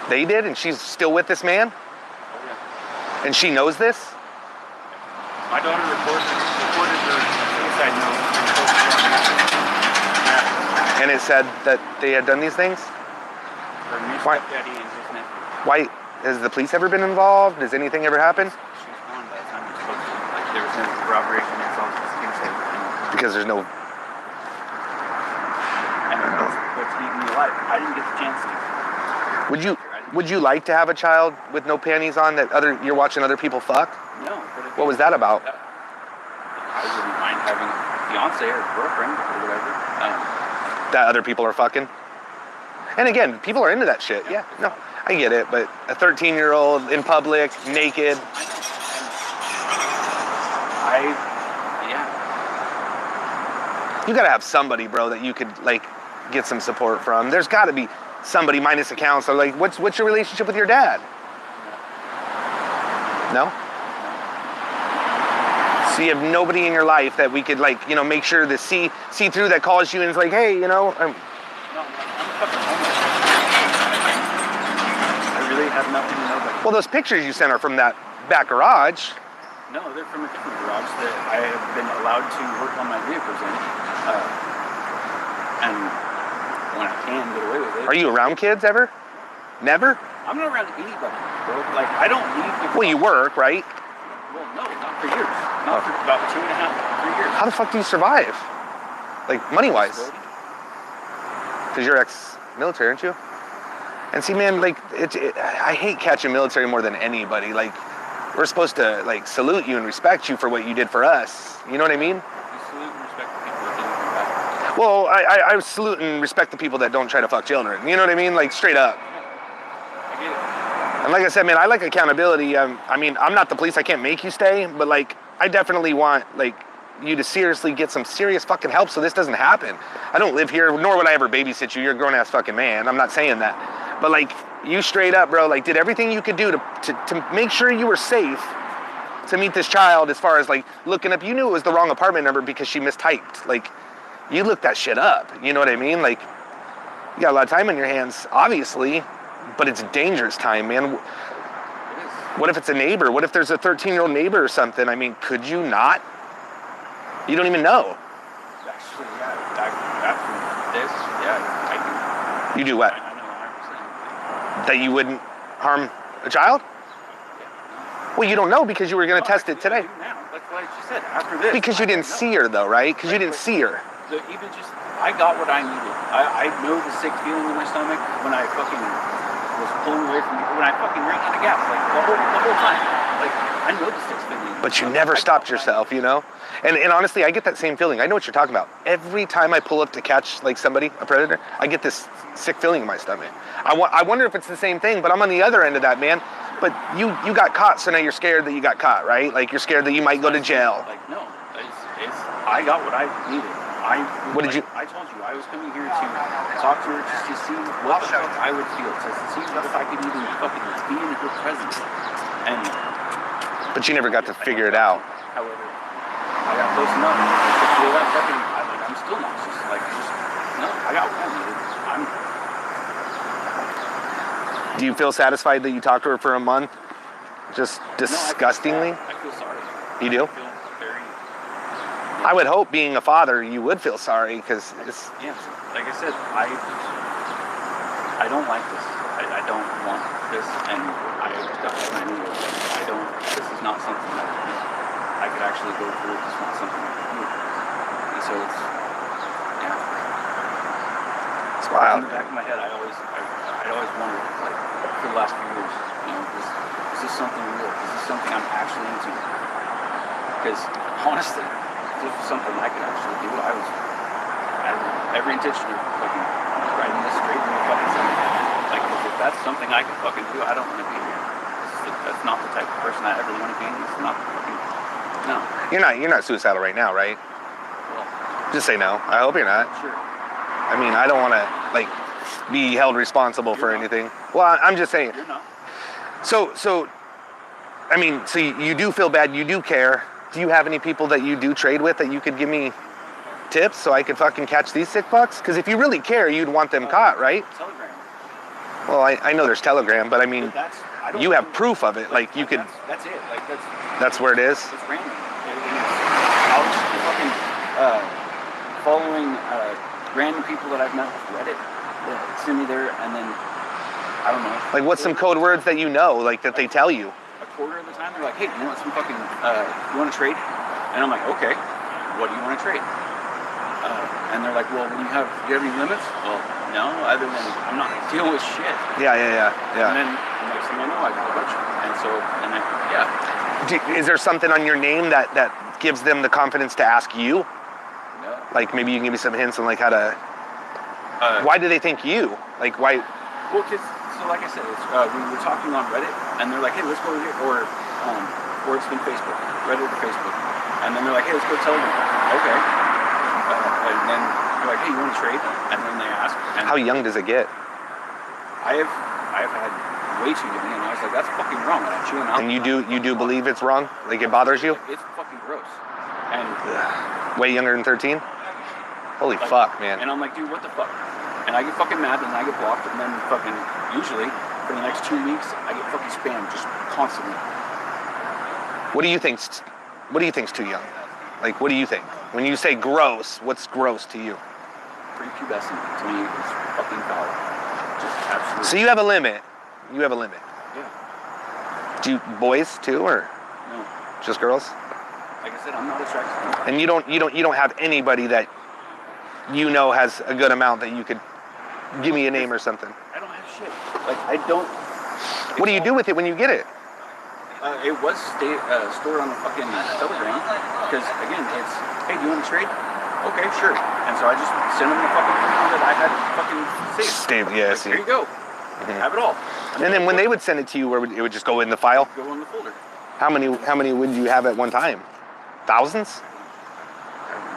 They did, and she's still with this man? Oh, yeah. And she knows this? My daughter reported her suicide note. And it said that they had done these things? Her new Why? stepdaddy and his nephew. Why? Has the police ever been involved? Has anything ever happened? She was gone by the time you spoke to her. Like, there was no corroboration. It's all just hearsay. Because there's no. And what's keeping me alive. I didn't get the chance to. Would you like to have a child with no panties on that you're watching other people fuck? No. But What was that about? I wouldn't mind having a fiance or girlfriend or whatever. That other people are fucking? And again, people are into that shit. Yeah, no, I get it. But a 13-year-old in public, naked. Yeah. You gotta have somebody, bro, that you could like get some support from. There's gotta be somebody minus a counselor. Like, what's your relationship with your dad? No? So you have nobody in your life that we could like, you know, make sure to see through that calls you and is like, hey, you know. No, I'm fucking homeless. I really have nothing to know about. Well, those pictures you sent are from that back garage. No, they're from a different garage that I have been allowed to work on my vehicles in. And when I can get away with it. Are you around kids ever? Never? I'm not around anybody, bro. Like, I don't leave the Well, you work, right? Well, no, not for years. Not for about 2.5, 3 years. How the fuck do you survive? Like, money-wise? Because you're ex-military, aren't you? And see, man, like, I hate catching military more than anybody. Like, we're supposed to, like, salute you and respect you for what you did for us. You know what I mean? You salute and respect the people that didn't come back. Well, I salute and respect the people that don't try to fuck children. You know what I mean? Like, straight up. I get it. And like I said, man, I like accountability. I mean, I'm not the police. I can't make you stay. But, like, I definitely want, like, you to seriously get some serious fucking help so this doesn't happen. I don't live here, nor would I ever babysit you. You're a grown-ass fucking man. I'm not saying that. But, like, you straight up, bro, like, did everything you could do to make sure you were safe to meet this child as far as, like, looking up. You knew it was the wrong apartment number because she mistyped. Like, you looked that shit up. You know what I mean? Like, you got a lot of time on your hands, obviously, but it's dangerous time, man. What if it's a neighbor? What if there's a 13-year-old neighbor or something? I mean, could you not? You don't even know. Actually, yeah. After this, yeah, I can. You do what? I know 100%. That you wouldn't harm a child? Well, you don't know because you were going to test it today. Now, like I just said, after this. Because you didn't see her, though, right? Because you didn't see her. Even just, I got what I needed. I know the sick feeling in my stomach when I fucking was pulling away from you, when I fucking ran out of gas, like the whole time. Like, I know the sick feeling. But you never stopped yourself, you know? And honestly, I get that same feeling. I know what you're talking about. Every time I pull up to catch, like, somebody, a predator, I get this sick feeling in my stomach. I wonder if it's the same thing, but I'm on the other end of that, man. But you got caught, so now you're scared that you got caught, right? Like, you're scared that you might go to jail. Like, no. I got what I needed. What did you... I told you, I was coming here to talk to her just to see what the fuck I would feel, to see if I could even fucking be in her presence. And... But you never got to figure it out. However, I got close enough to feel that fucking... I'm still nauseous. Like, just... No, I got what I needed. Do you feel satisfied that you talked to her for a month? Just disgustingly? No, I feel sorry. You do? I feel very... I would hope, being a father, you would feel sorry, because it's... Yeah, like I said, I don't like this. I don't want this, and I knew it. This is not something that I could actually go through. It's not something I could do. And so it's, yeah. It's wild. In the back of my head, I always wondered, like, for the last few years, you know, is this something real? Is this something I'm actually into? Because, honestly, if this was something I could actually do, I had every intention of fucking riding this straight from the fucking center. Like, if that's something I could fucking do, I don't want to be here. That's not the type of person I ever want to be. It's not fucking, no. You're not suicidal right now, right? Well, just say no. I hope you're not. Sure. I mean, I don't want to, like, be held responsible for anything. Well, I'm just saying. You're not. So, I mean, so you do feel bad, you do care. Do you have any people that you do trade with that you could give me tips so I could fucking catch these sick fucks? Because if you really care, you'd want them caught, right? Telegram. Well, I know there's Telegram, but I mean, you have proof of it. Like, you could... That's it. Like, that's where it is? It's random. I'll just be fucking following random people that I've met with Reddit that send me there, and then, I don't know. Like, what's some code words that you know, like, that they tell you? A quarter of the time, they're like, hey, you want some fucking, you want to trade? And I'm like, okay, what do you want to trade? And they're like, well, do you have any limits? Well, no, other than I'm not dealing with shit. Yeah. And then the next thing I know, I got a bunch. And so, Is there something on your name that gives them the confidence to ask you? No. Like, maybe you can give me some hints on, like, how to... why do they think you? Like, why... Well, because, so like I said, it's, we were talking on Reddit, and they're like, hey, let's go here. Or it's been Facebook, Reddit or Facebook. And then they're like, hey, let's go to Telegram. Okay. And then they're like, hey, you want to trade? And then they ask. And how young does it get? I have had way too young, and I was like, that's fucking wrong. And I chew them out. And you do believe it's wrong? Like, it bothers you? It's fucking gross. And way younger than 13? Holy fuck, man. And I'm like, dude, what the fuck? And I get fucking mad, and I get blocked, and then fucking, usually, for the next 2 weeks, I get fucking spammed just constantly. What do you think's too young? Like, what do you think? When you say gross, what's gross to you? Prepubescent, to me, is fucking foul. Just absolutely. So you have a limit. Yeah. Do you, boys too, or? No. Just girls? Like I said, I'm not attracted to them. And you don't have anybody that you know has a good amount that you could give me a name or something? I don't have shit. Like, I don't... What do you do with it when you get it? It was stored on a fucking Telegram, because, again, it's, hey, do you want to trade? Okay, sure. And so I just sent them the fucking thing that I had fucking saved. Yeah, like, see. Here you go. Have it all. And then when they would send it to you, where it would just go in the file? Go in the folder. How many would you have at one time? Thousands?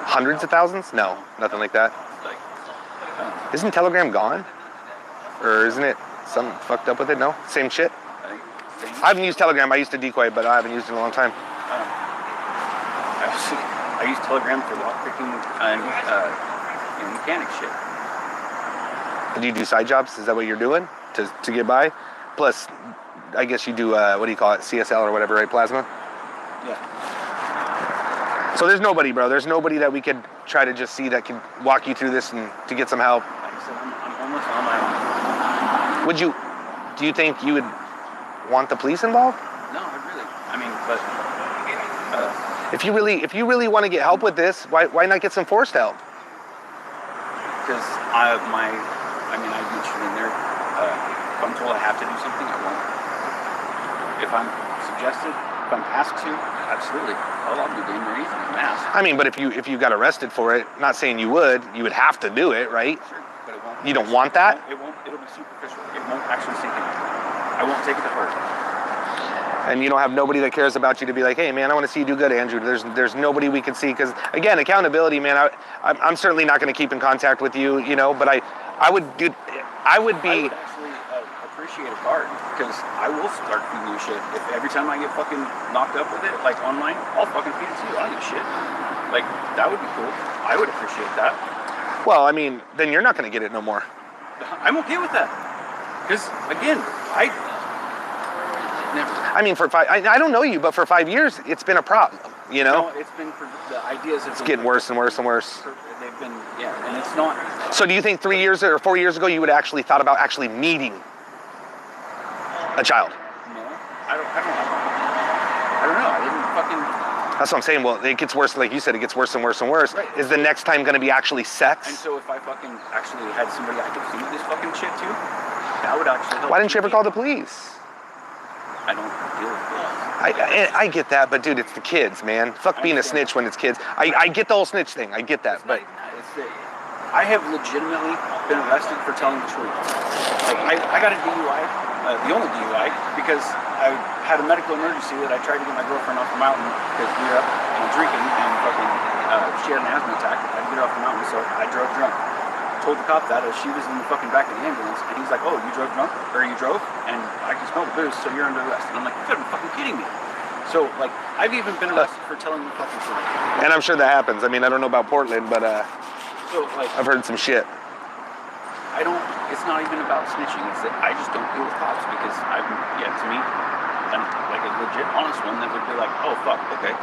Hundreds of thousands? No, nothing like that. Like, isn't Telegram gone? Or isn't it something fucked up with it? No? Same shit? I haven't used Telegram. I used to Decoy, but I haven't used it in a long time. I use Telegram for lockpicking and mechanic shit. Do you do side jobs? Is that what you're doing to get by? Plus, I guess you do, what do you call it? CSL or whatever, right? Plasma? Yeah. So there's nobody, bro. There's nobody that we could try to just see that can walk you through this and to get some help. Like I said, I'm almost on my own. Do you think you would want the police involved? No, I But If you really want to get help with this, why not get some forced help? because I mentioned in there, if I'm told I have to do something, I won't. If I'm suggested, if I'm asked to, absolutely. I'll do damn near anything I'm asked. I mean, but if you got arrested for it, not saying you would have to do it, right? Sure, but it won't. You don't want that? It'll be superficial. It won't actually sink in. I won't take it to heart. And you don't have nobody that cares about you to be like, hey man, I want to see you do good, Andrew. There's nobody we can see, because again, accountability, man. I'm certainly not going to keep in contact with you, but I would be. I would actually appreciate a card, because I will start feeding you shit. If every time I get fucking knocked up with it, like online, I'll fucking feed it to you. I don't give a shit. Like, that would be cool. I would appreciate that. Well, I mean, then you're not going to get it no more. I'm okay with that. Because, again, never. I mean, for 5, I don't know you, but for 5 years, it's been a problem, No, it's been, the ideas have It's getting worse and worse and worse. They've been, and it's not. So do you think 3 years or 4 years ago, you would have actually thought about actually meeting a child? No, I don't know. I didn't fucking. That's what I'm saying. Well, it gets worse, like you said, it gets worse and worse and worse. Right. Is the next time going to be actually sex? And so if I fucking actually had somebody I could feed this fucking shit to, that would actually help. Why didn't you ever call the police? I don't deal with police. I get that, but dude, it's the kids, man. Fuck being a snitch when it's kids. I get the whole snitch thing. I get that, but I have legitimately been arrested for telling the truth. Like, I got a DUI, the only DUI, because I had a medical emergency that I tried to get my girlfriend off the mountain because we were up and drinking, and fucking she had an asthma attack. I had to get her off the mountain, so I drove drunk. Told the cop that as she was in the fucking back of the ambulance, and he's like, "Oh, you drove drunk, or you drove, and I can smell the booze, so you're under arrest." And I'm like, "You gotta be fucking kidding me!" So, like, I've even been arrested for telling the fucking truth. and I'm sure that happens. I mean, I don't know about Portland, but So, like, I've heard some shit. It's not even about snitching. It's that I just don't deal with cops because I've yet to meet like a legit, honest one that would be like, "Oh fuck, okay."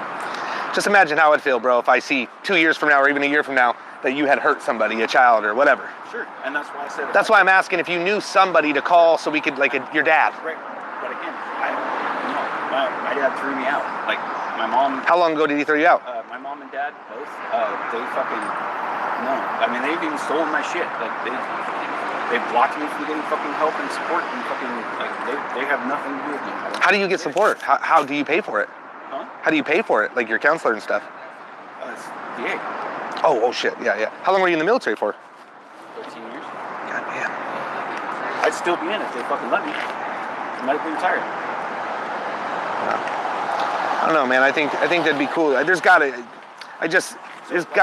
Just imagine how I'd feel, bro, if I see 2 years from now or even a year from now that you had hurt somebody, a child or whatever. Sure, and that's why I said. That's why I'm asking if you knew somebody to call so we could, like, your dad. Right, but again, my dad threw me out. Like, my mom. How long ago did he throw you out? My mom and dad both. They fucking no. I mean, they've even stolen my shit. Like, they've blocked me from getting fucking help and support, and fucking, like, they have nothing to do with me. How do you get support? How do you pay for it? Huh? How do you pay for it? Like your counselor and stuff? It's VA. Oh shit, yeah. How long were you in the military for? 13 years. God damn. I'd still be in if they fucking let me. I'm medically retired. I don't know, man. I think that'd be cool. There's gotta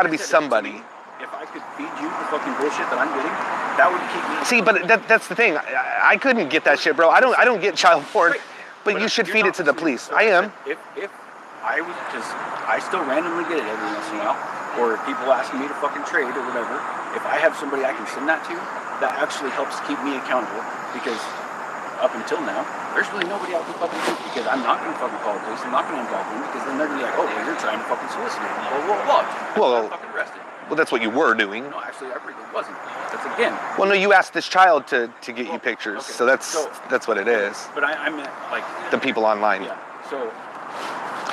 be somebody. If I could feed you the fucking bullshit that I'm getting, that would keep me. See, but that's the thing. I couldn't get that shit, bro. I don't get child porn. Right. But you should feed it to the police. So I am. If I was, because I still randomly get it every once in a while, or people asking me to fucking trade or whatever, if I have somebody I can send that to, that actually helps keep me accountable, because up until now, there's really nobody I can fucking do, because I'm not going to fucking call the police, I'm not going to involve them, because then they're going to be like, "Oh, well, you're trying to fucking solicit me, blah. I'm fucking arrested." Well, that's what you were doing. No, actually, I really wasn't. That's again. Well, no, you asked this child to get you pictures, okay. so that's what it is. But I meant, like, The people online. yeah. So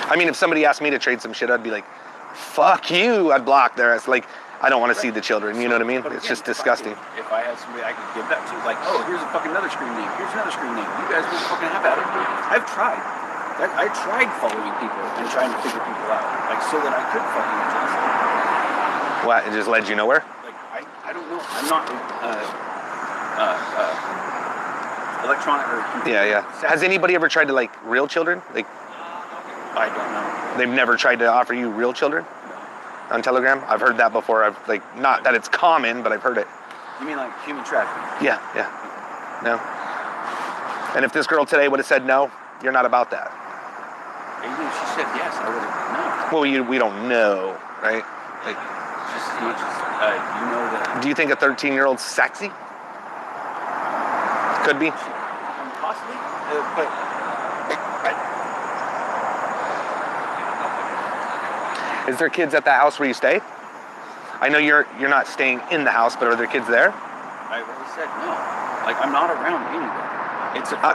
I mean, if somebody asked me to trade some shit, I'd be like, "Fuck you!" I'd block their ass. Like, I don't want to see the children. You know what I mean? But It's again, just disgusting. If I had somebody I could give that to, like, "Oh, here's a fucking another screen name. Here's another screen name. You guys will fucking have at it." I've tried. I tried following people and trying to figure people out, like, so that I could fucking adjust. What? It just led you nowhere? Like, I don't know. I'm not electronic or computer. Yeah. Has anybody ever tried to, like, real children? Like, I don't know. they've never tried to offer you real children on Telegram? I've heard that before. I've, like, not that it's common, but I've heard it. You mean like human trafficking? Yeah. No. And if this girl today would have said no, you're not about that. Even if she said yes, I would have no. Well, we don't know, right? Like, Just as much as you know that. do you think a 13-year-old's sexy? Could be. Possibly, but Is there kids at the house where you stay? I know you're not staying in the house, but are there kids there? I already said no. Like, I'm not around anybody.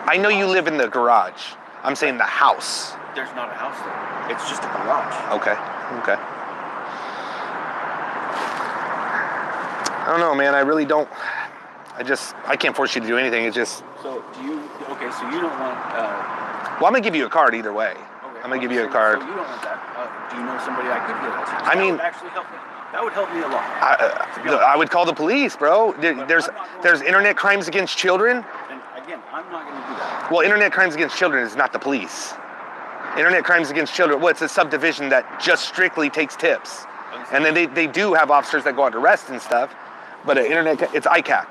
I know you live in the garage. I'm saying the house. There's not a house there. It's just a garage. Okay. I don't know, man. I really don't. I can't force you to do anything. It's just. So do you? Okay, so you don't want. Well, I'm gonna give you a card either way. Okay, I'm gonna give you a card. So you don't want that. Do you know somebody I could get that? I mean, that would actually help me. That would help me a lot. I would call the police, bro. There's internet crimes against children. And again, I'm not going to do that. Well, internet crimes against children is not the police. Internet crimes against children, well, it's a subdivision that just strictly takes tips. And then they do have officers that go out to arrest and stuff. But it's ICAC.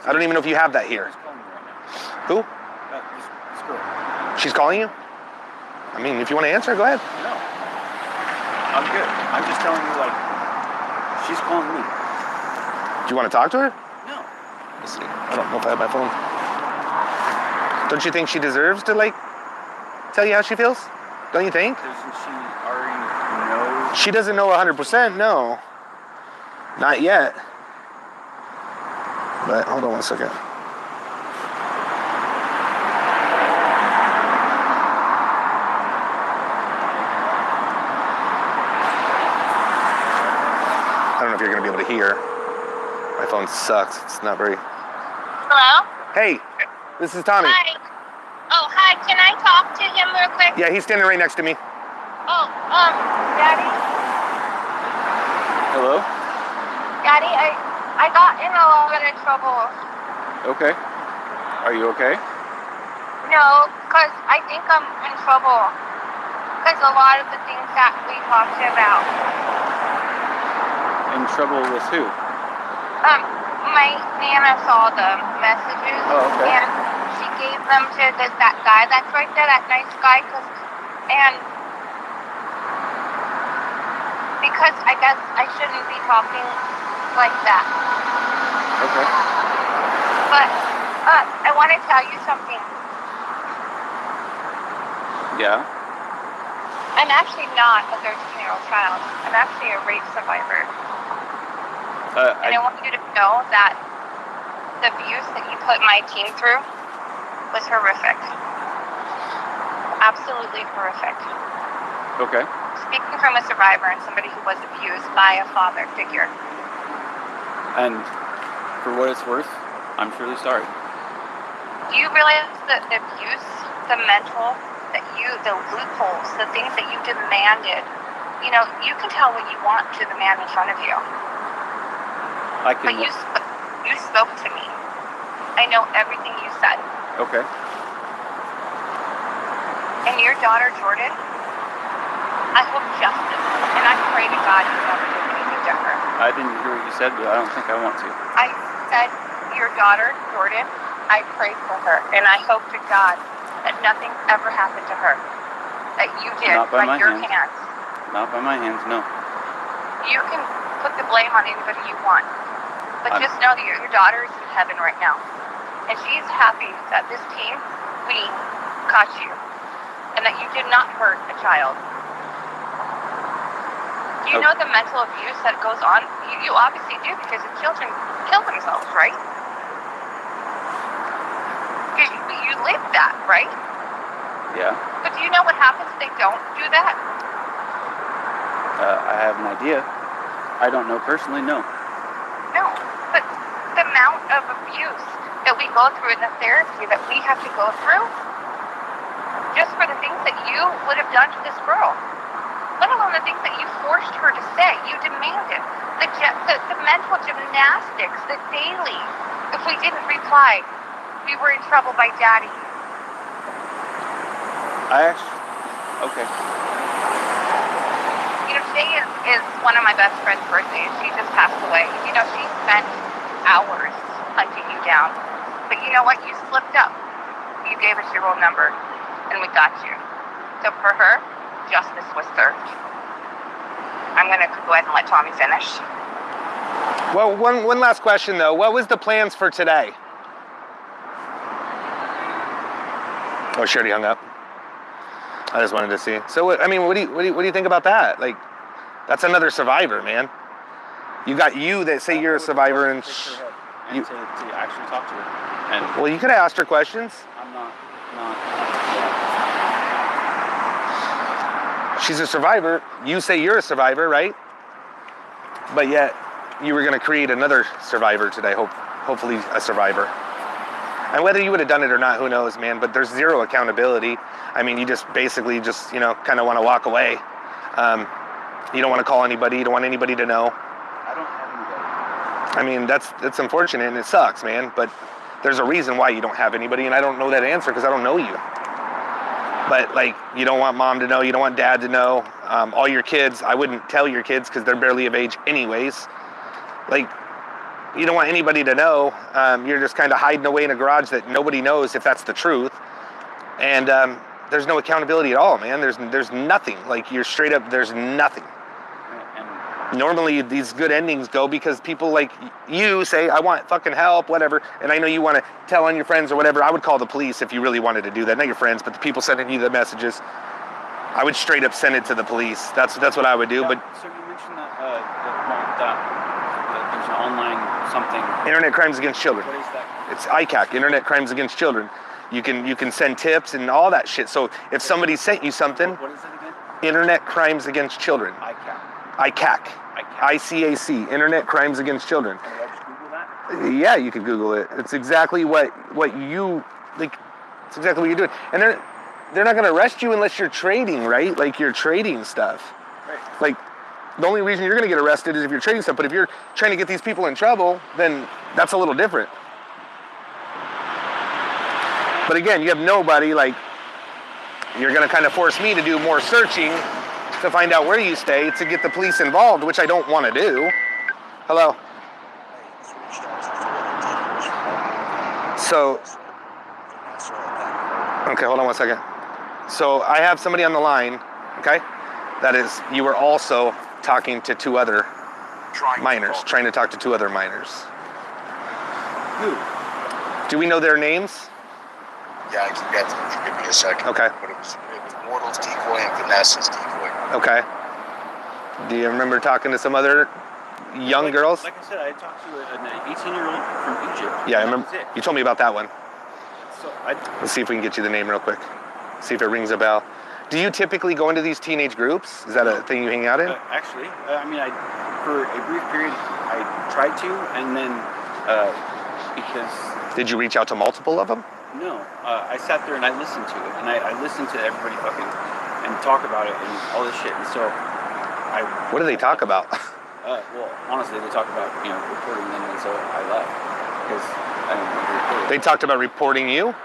I don't even know if you have that here. Who? This girl. She's calling you? I mean, if you want to answer, go ahead. No. I'm good. I'm just telling you, like, she's calling me. Do you want to talk to her? No. Let's see. I don't know if I have my phone. Don't you think she deserves to, like, tell you how she feels? Don't you think? Doesn't she already know? She doesn't know 100%, no. Not yet. But hold on one second. I don't know if you're going to be able to hear. My phone sucks. It's not very... Hello? Hey, this is Tommy. Hi. Oh, hi. Can I talk to him real quick? Yeah, he's standing right next to me. Oh, Daddy? Hello? Daddy, I got in a little bit of trouble. Okay. Are you okay? No, because I think I'm in trouble. Because a lot of the things that we talked about. In trouble with who? My Nana saw the messages. Oh, okay. And she gave them to that guy that's right there, that nice guy. Because I guess I shouldn't be talking like that. Okay. But I want to tell you something. Yeah? I'm actually not a 13-year-old child. I'm actually a rape survivor. And I want you to know that the abuse that you put my team through was horrific. Absolutely horrific. Okay. Speaking from a survivor and somebody who was abused by a father figure. And for what it's worth, I'm truly sorry. Do you realize that the abuse, the mental, the loopholes, the things that you demanded, you know, you can tell what you want to the man in front of you. But you spoke to me. I know everything you said. Okay. And your daughter, Jordan, I hope justice. And I pray to God you never do anything to her. I didn't hear what you said, but I don't think I want to. I said, your daughter, Jordan, I pray for her. And I hope to God that nothing ever happened to her. That you did Not by my your hands. hands. Not by my hands, no. You can put the blame on anybody you want. But just know that your daughter is in heaven right now. And she's happy that this team, we caught you. And that you did not hurt a child. Do you know the mental abuse that goes on? You obviously do, because the children kill themselves, right? Because you live that, right? Yeah. But do you know what happens if they don't do that? I have an idea. I don't know personally, no. No. But the amount of abuse that we go through in the therapy that we have to go through, just for the things that you would have done to this girl. Let alone the things that you forced her to say. You demanded. The mental gymnastics, the daily. If we didn't reply, we were in trouble by Daddy. Okay. You know, today is one of my best friend's birthdays. She just passed away. You know, she spent hours hunting you down. But you know what? You slipped up. You gave us your real number, and we got you. So for her, justice was served. I'm going to go ahead and let Tommy finish. Well, one last question, though. What was the plans for today? Oh, she already hung up. I just wanted to see. So, I mean, what do you think about that? Like, that's another survivor, man. You got you that say you're a survivor, and you to actually talk to her. And well, you could have asked her questions. I'm not. She's a survivor. You say you're a survivor, right? But yet, you were going to create another survivor today, hopefully a survivor. And whether you would have done it or not, who knows, man, but there's zero accountability. I mean, you just basically just, you know, kind of want to walk away. You don't want to call anybody. You don't want anybody to know. I don't have anybody. I mean, that's unfortunate and it sucks, man, but there's a reason why you don't have anybody, and I don't know that answer because I don't know you. But, like, you don't want mom to know. You don't want dad to know. All your kids, I wouldn't tell your kids because they're barely of age anyways. Like, you don't want anybody to know. You're just kind of hiding away in a garage that nobody knows if that's the truth. And there's no accountability at all, man. There's nothing. Like, you're straight up, there's nothing. Normally, these good endings go because people like you say, I want fucking help, whatever. And I know you want to tell on your friends or whatever. I would call the police if you really wanted to do that. Not your friends, but the people sending you the messages. I would straight up send it to the police. That's what I would do. Yeah, but so you mentioned that there's an online something. Internet Crimes Against Children. What is that? It's ICAC, Internet Crimes Against Children. You can send tips and all that shit. So if somebody sent you something, What is it again? Internet Crimes Against Children. ICAC. ICAC, Internet Crimes Against Children. Can I just Google that? Yeah, you could Google it. It's exactly what you like. It's exactly what you're doing. And they're not going to arrest you unless you're trading, right? Like you're trading stuff. Right. Like the only reason you're going to get arrested is if you're trading stuff. But if you're trying to get these people in trouble, then that's a little different. But again, you have nobody. Like you're going to kind of force me to do more searching to find out where you stay to get the police involved, which I don't want to do. Hello. So, okay, hold on one second. So I have somebody on the line, okay? That is, you were also talking to two other minors, trying to talk to two other minors. Who? Do we know their names? Yeah, I can get them. Give me a second. Okay. But it was Mortal's Decoy and Vanessa's Decoy. Okay. Do you remember talking to some other young girls? Like I said, I talked to an 18-year-old from Egypt. Yeah, I remember. You told me about that one. So Let's see if we can get you the name real quick. See if it rings a bell. Do you typically go into these teenage groups? Is that a thing you hang out in? Actually, I mean, for a brief period, I tried to, and then because... Did you reach out to multiple of them? No, I sat there and I listened to it, and I listened to everybody fucking and talk about it and all this shit, and so I... What do they talk about? Well, honestly, they talk about, reporting them, and so I left, because I don't know. They talked about reporting you?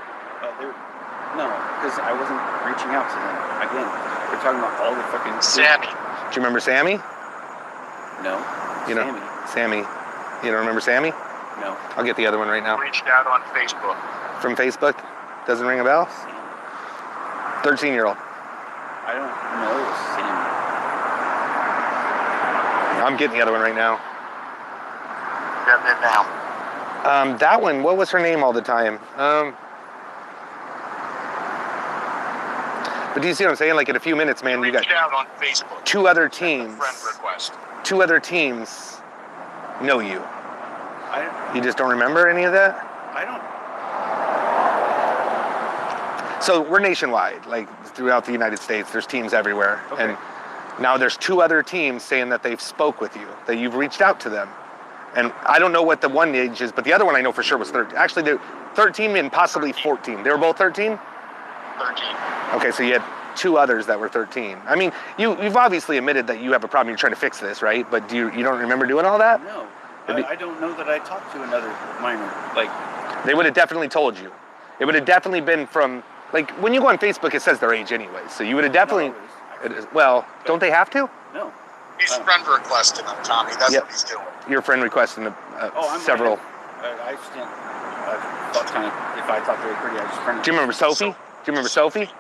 No, because I wasn't reaching out to them. Again, they're talking about all the fucking... Sammy. Do you remember Sammy? No. You know, Sammy. You don't remember Sammy? No. I'll get the other one right now. Reached out on Facebook. From Facebook? Doesn't ring a bell? 13-year-old. I don't know Sammy. I'm getting the other one right now. Getting it now. That one, what was her name all the time? But do you see what I'm saying? Like in a few minutes, man, you got Reached out on Facebook. two other Sent a teams. friend request. Two other teams know you. I You just don't remember any of that? don't... So we're nationwide, like throughout the United States. There's teams everywhere. Okay. And now there's two other teams saying that they've spoke with you, that you've reached out to them. And I don't know what the one age is, but the other one I know for sure was 13. Actually, they're 13 and possibly 14. They were both 13? 13. Okay, so you had two others that were 13. I mean, you've obviously admitted that you have a problem. You're trying to fix this, right? But you don't remember doing all that? No. I don't know that I talked to another minor. Like... They would have definitely told you. It would have definitely been from... Like, when you go on Facebook, it says their age anyway. So you would have definitely... Well, don't they have to? No. He's friend requesting him, Tommy. That's what he's doing. Your friend requesting several... I just didn't... thought kind of... If I thought they were pretty, I just friended... Do you remember Sophie? Do you remember Sophie?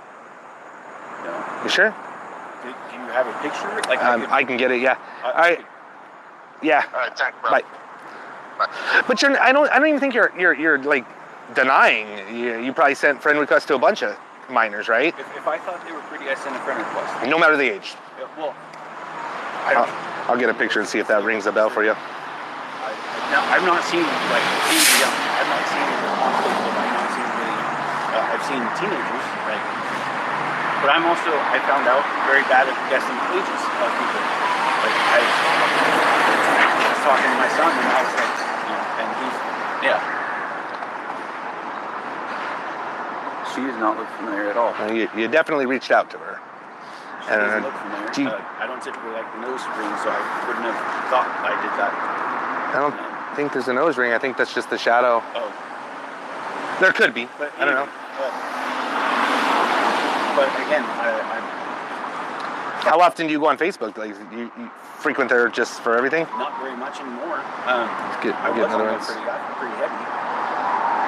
No. You sure? Do you have a picture? Like I can get it, yeah. All right. Yeah. All right, thanks, bro. Bye. But I don't even think you're like denying. You probably sent friend requests to a bunch of minors, right? If I thought they were pretty, I sent a friend request. No matter the age. Yeah, well, I'll get a picture and see if that rings a bell for you. I've not seen like really young. I've not seen on Facebook. I've not seen really. I've seen teenagers, like But I found out very bad at guessing ages of people. Like, I was talking to my son, and I was like, and he's, yeah. She does not look familiar at all. You definitely reached out to her. She doesn't look familiar. I don't typically like the nose ring, so I wouldn't have thought I did that. I don't think there's a nose ring. I think that's just the shadow. Oh. There could be. But I don't know. But again, how often do you go on Facebook? Like, you frequent there just for everything? Not very much anymore. I was on there pretty heavy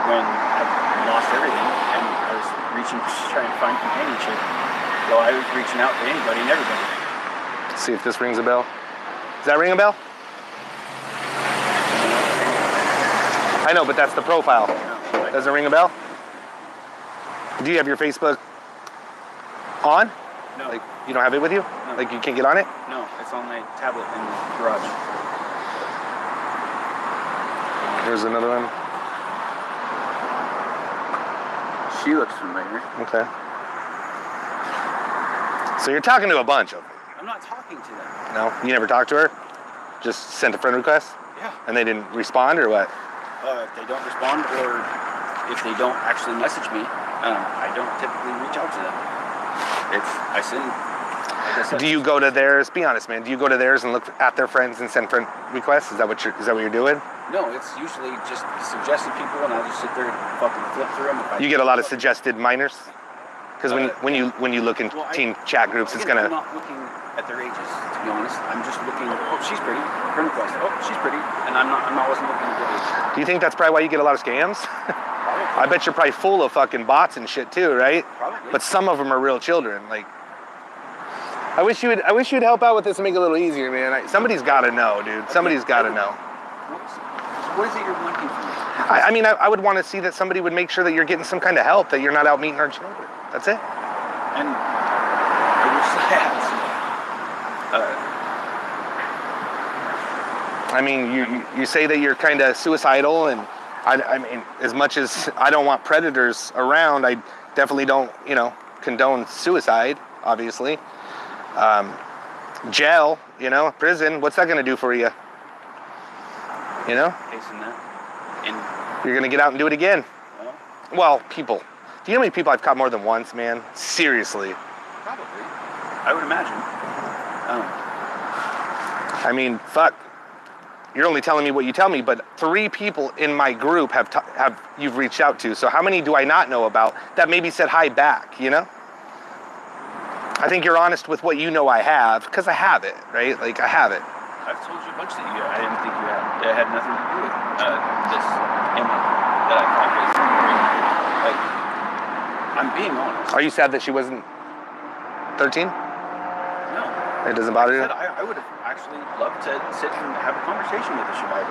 when I lost everything, and I was reaching to try and find companionship. So I was reaching out to anybody and everybody. Let's see if this rings a bell. Does that ring a bell? I know, but that's the profile. Does it ring a bell? Do you have your Facebook on? No. Like, you don't have it with you? No. Like, you can't get on it? No, it's on my tablet in the garage. Here's another one. She looks familiar. Okay. So you're talking to a bunch of them? I'm not talking to them. No? You never talked to her? Just sent a friend request? Yeah. And they didn't respond, or what? If they don't respond, or if they don't actually message me, I don't typically reach out to them. I send, like I said. Do you go to theirs? Be honest, man. Do you go to theirs and look at their friends and send friend requests? Is that what you're doing? No, it's usually just suggested people, and I just sit there and fucking flip through them. You get a lot of suggested minors? Because when you look in teen chat groups, it's gonna. I'm not looking at their ages, to be honest. I'm just looking. Oh, she's pretty. Friend request. Oh, she's pretty. And I wasn't looking at their age. Do you think that's probably why you get a lot of scams? I bet you're probably full of fucking bots and shit too, right? Probably. But some of them are real children. Like, I wish you'd help out with this and make it a little easier, man. Somebody's got to know, dude. Somebody's got to know. What is it you're wanting from me? I mean, I would want to see that somebody would make sure that you're getting some kind of help, that you're not out meeting our children. That's it. And I wish I had some. I mean, you say that you're kind of suicidal, and I mean, as much as I don't want predators around, I definitely don't, condone suicide, obviously. Jail, prison, what's that going to do for you? Facing that. And you're going to get out and do it again. Well, people. Do you know how many people I've caught more than once, man? Seriously. Probably. I would imagine. I mean, fuck. You're only telling me what you tell me, but 3 people in my group have you've reached out to. So how many do I not know about that maybe said hi back, I think you're honest with what you know I have, because I have it, right? Like, I have it. I've told you a bunch that I didn't think you had. It had nothing to do with this Emma that I thought was like, I'm being honest. Are you sad that she wasn't 13? No. It doesn't bother you? I would have actually loved to sit and have a conversation with the survivor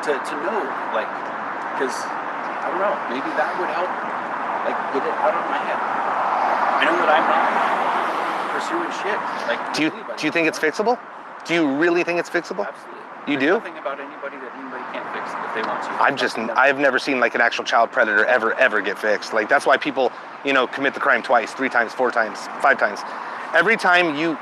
to know, like, because, I don't know, maybe that would help, like, get it out of my head. I know that I'm not pursuing shit. Like, do you think it's fixable? Do you really think it's fixable? Absolutely. You do? There's nothing about anybody that anybody can't fix if they want to. I've never seen like an actual child predator ever get fixed. Like, that's why people, commit the crime twice, 3 times, 4 times, 5 times. Every time you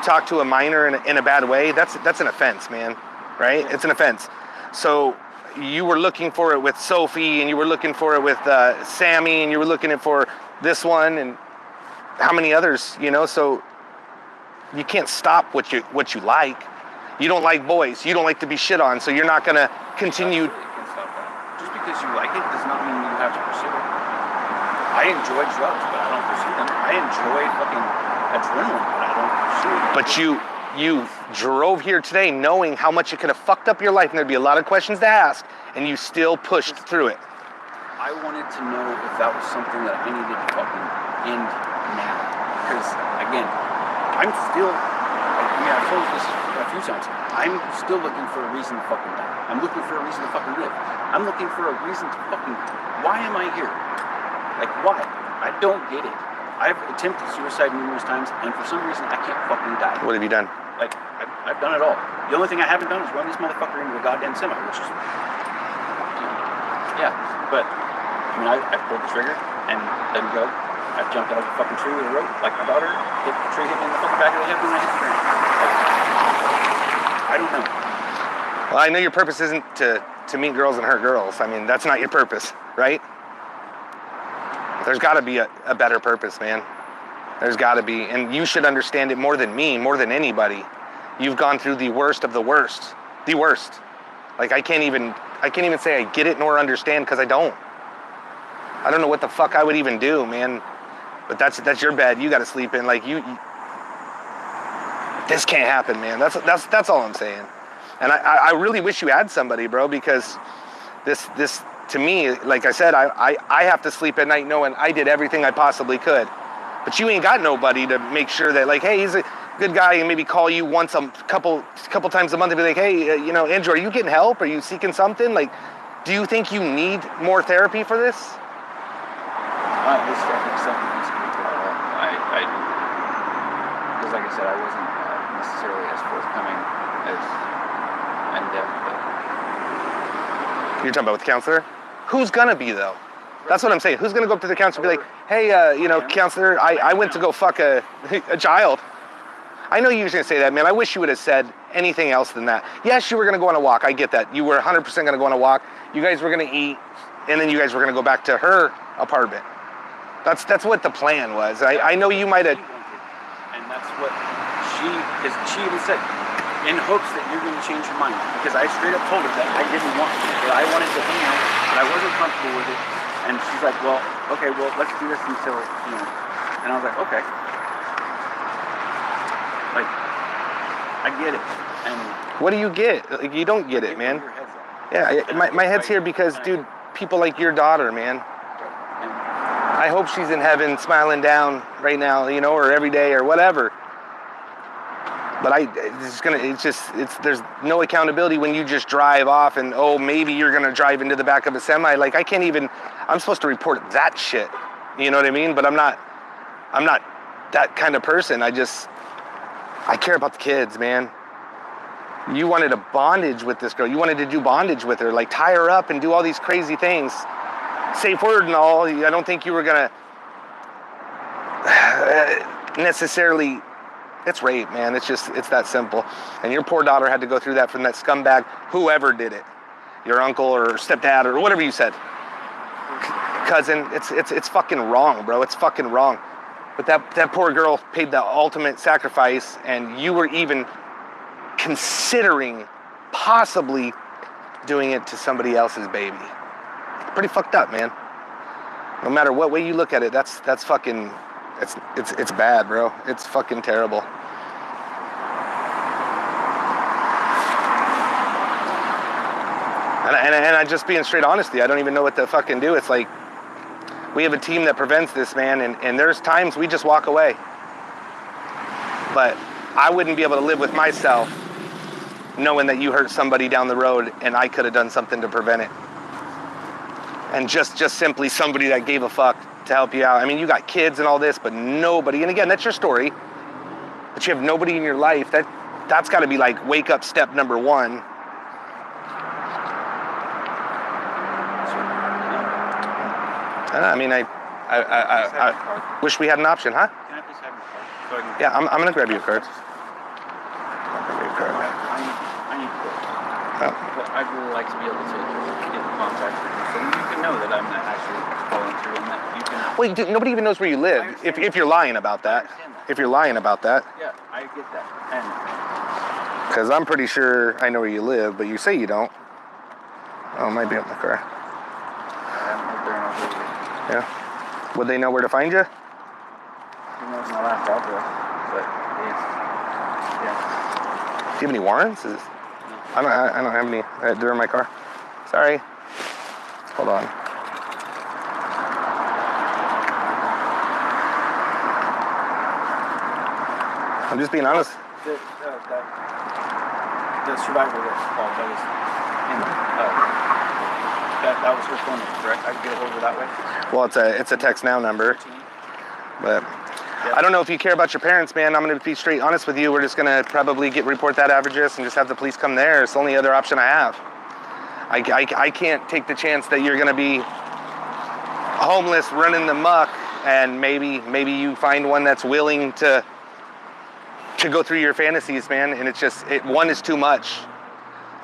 talk to a minor in a bad way, that's an offense, man. Right? It's an offense. So you were looking for it with Sophie, and you were looking for it with Sammy, and you were looking for this one, and how many others, so you can't stop what you like. You don't like boys. You don't like to be shit on, so you're not going to continue. You can stop that. Just because you like it does not mean you have to pursue it. I enjoy drugs, but I don't pursue them. I enjoy fucking adrenaline, but I don't pursue it. But you drove here today knowing how much it could have fucked up your life, and there'd be a lot of questions to ask, and you still pushed through it. I wanted to know if that was something that I needed to fucking end now. Because, again, I'm still, I've told you this a few times, I'm still looking for a reason to fucking die. I'm looking for a reason to fucking live. I'm looking for a reason to fucking, why am I here? Like, why? I don't get it. I've attempted suicide numerous times, and for some reason, I can't fucking die. What have you done? Like, I've done it all. The only thing I haven't done is run this motherfucker into a goddamn semi, which is, yeah, but, I pulled the trigger and let him go. I've jumped out of a fucking tree with a rope, like my daughter, hit the tree, hit me in the fucking back of the head when I hit the ground. Like, I don't know. Well, I know your purpose isn't to meet girls and hurt girls. I mean, that's not your purpose, right? There's got to be a better purpose, man. There's got to be, and you should understand it more than me, more than anybody. You've gone through the worst of the worst, the worst. Like I can't even say I get it nor understand because I don't. I don't know what the fuck I would even do, man. But that's your bed. You got to sleep in. Like you. This can't happen, man. That's all I'm saying. And I really wish you had somebody, bro, because this to me, like I said, I have to sleep at night knowing I did everything I possibly could. But you ain't got nobody to make sure that, like, hey, he's a good guy, and maybe call you once a couple times a month and be like, hey, Andrew, are you getting help? Are you seeking something? Like, do you think you need more therapy for this? This definitely something needs to be brought up. Because like I said, I wasn't necessarily as forthcoming as in-depth. You're talking about with the counselor? Who's gonna be, though? That's what I'm saying. Who's gonna go up to the counselor and be like, hey, counselor, I went to go fuck a child. I know you were gonna say that, man. I wish you would have said anything else than that. Yes, you were gonna go on a walk. I get that. You were 100% gonna go on a walk. You guys were gonna eat, and then you guys were gonna go back to her apartment. That's what the plan was. I know you might have. And that's what she even said, in hopes that you're gonna change your mind. Because I straight up told her that I didn't want to, that I wanted to hang out, but I wasn't comfortable with it. And she's like, well, okay, well, let's do this until, And I was like, okay. Like, I get it. And what do you get? Like, you don't get it, man. Yeah, my head's here because, dude, people like your daughter, man. I hope she's in heaven smiling down right now, or every day or whatever. But there's no accountability when you just drive off and, oh, maybe you're going to drive into the back of a semi. Like, I'm supposed to report that shit. You know what I mean? But I'm not that kind of person. I care about the kids, man. You wanted a bondage with this girl. You wanted to do bondage with her, like tie her up and do all these crazy things. Safe word and all. I don't think you were going to necessarily... It's rape, man. It's that simple. And your poor daughter had to go through that from that scumbag, whoever did it. Your uncle or stepdad or whatever you said. Cousin, it's fucking wrong, bro. It's fucking wrong. But that poor girl paid the ultimate sacrifice, and you were even considering possibly doing it to somebody else's baby. Pretty fucked up, man. No matter what way you look at it, that's fucking... It's bad, bro. It's fucking terrible. And I just being straight honesty, I don't even know what to fucking do. It's like, we have a team that prevents this, man, and there's times we just walk away. But I wouldn't be able to live with myself knowing that you hurt somebody down the road and I could have done something to prevent it. And just simply somebody that gave a fuck to help you out. I mean, you got kids and all this, but nobody, and again, that's your story, but you have nobody in your life. That's got to be like wake up step number one. I mean, I wish we had an option, huh? Can I please have your card? So Yeah, I'm gonna grab your cards. I need to go. But I'd really like to be able to get in contact with you, so you can know that I'm not actually following through and that you can... Well, dude, nobody even knows where you live if you're lying about that. If you're lying about that. Yeah, I get that. Because I'm pretty sure I know where you live, but you say you don't. Oh, it might be up in the car. Yeah. Would they know where to find you? He knows my last address, but yeah. Do you have any warrants? No. I don't have any. They're in my car. Sorry. Hold on. I'm just being honest. The survivor that called, that was her phone number, correct? I could get a hold of her that way? Well, it's a text now number. 13. But I don't know if you care about your parents, man. I'm going to be straight honest with you. We're just going to probably report that address and just have the police come there. It's the only other option I have. I can't take the chance that you're going to be homeless, running the muck, and maybe you find one that's willing to go through your fantasies, man. And it's just, one is too much.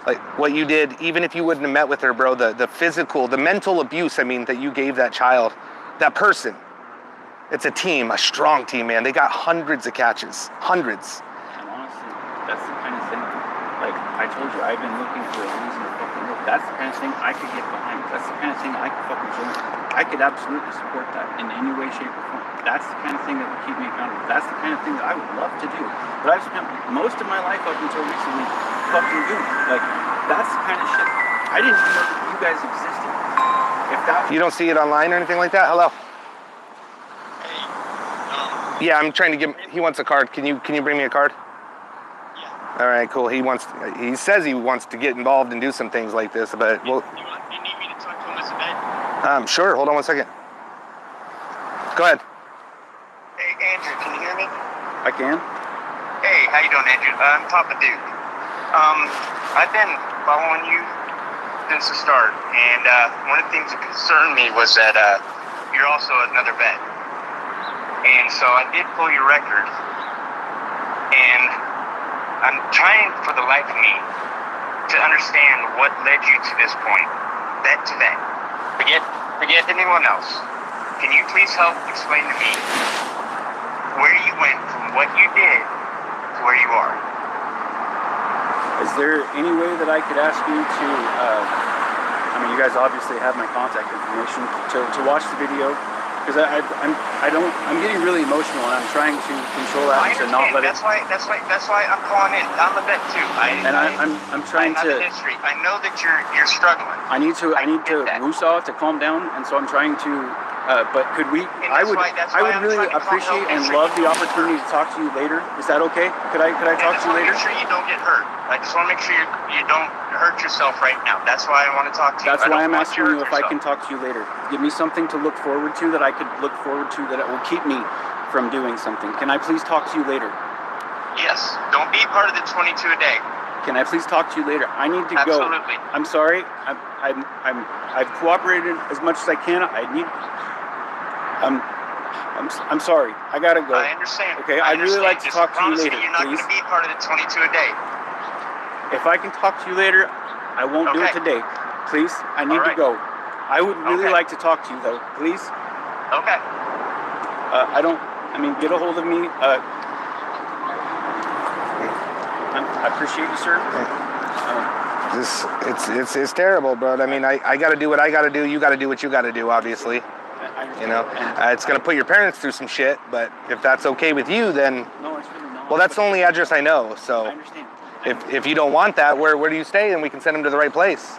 Like what you did, even if you wouldn't have met with her, bro, the physical, the mental abuse, I mean, that you gave that child, that person. It's a team, a strong team, man. They got hundreds of catches, hundreds. And honestly, that's the kind of thing, like I told you, I've been looking for a reason to fucking live. That's the kind of thing I could get behind. That's the kind of thing I could fucking join. I could absolutely support that in any way, shape, or form. That's the kind of thing that would keep me accountable. That's the kind of thing that I would love to do. But I've spent most of my life up until recently fucking doing. Like, that's the kind of shit. I didn't even know that you guys existed. If that You don't see it online or anything like that? Hello? Yeah, I'm trying to give, he wants a card. Can you bring me a card? Yeah. All right, cool. He says he wants to get involved and do some things like this, but well. You need me to talk to him as a vet? Sure, hold on 1 second. Go ahead. Hey, Andrew, can you hear me? I can. Hey, how you doing, Andrew? I'm Papa Duke. I've been following you since the start, and one of the things that concerned me was that you're also another vet. And so I did pull your record, and I'm trying for the life of me to understand what led you to this point, vet to vet. Forget anyone else. Can you please help explain to me where you went from what you did to where you are? Is there any way that I could ask you to, I mean, you guys obviously have my contact information, to watch the video? Because I'm getting really emotional, and I'm trying to control that to not let it. That's why I'm calling in. I'm a vet too. I'm trying I have to. a history. I know that you're struggling. I need to woosah to calm down, and so I'm trying to. But could we? I would really appreciate and love the opportunity to talk to you later. Is that okay? Could I talk to you later? Make sure you don't get hurt. I just want to make sure you don't hurt yourself right now. That's why I want to talk to you. That's why I'm asking you if I can talk to you later. Give me something to look forward to that I could look forward to that it will keep me from doing something. Can I please talk to you later? Yes. Don't be part of the 22 a day. Can I please talk to you later? I need to go. Absolutely. I'm sorry. I've cooperated as much as I can. I'm sorry. I gotta go. I understand. Okay, I'd really like to talk to you later, you're not please. going to be part of the 22 a day. If I can talk to you later, I won't do it today. Please, I need to go. I would really like to talk to you though, please. Okay. Get a hold of me. I appreciate you, sir. It's terrible, bro. I mean, I got to do what I got to do. You got to do what you got to do, obviously. You know, it's going to put your parents through some shit, but if that's okay with you, then... No, it's really not. Well, that's the only address I know, so... I understand. If you don't want that, where do you stay? And we can send them to the right place.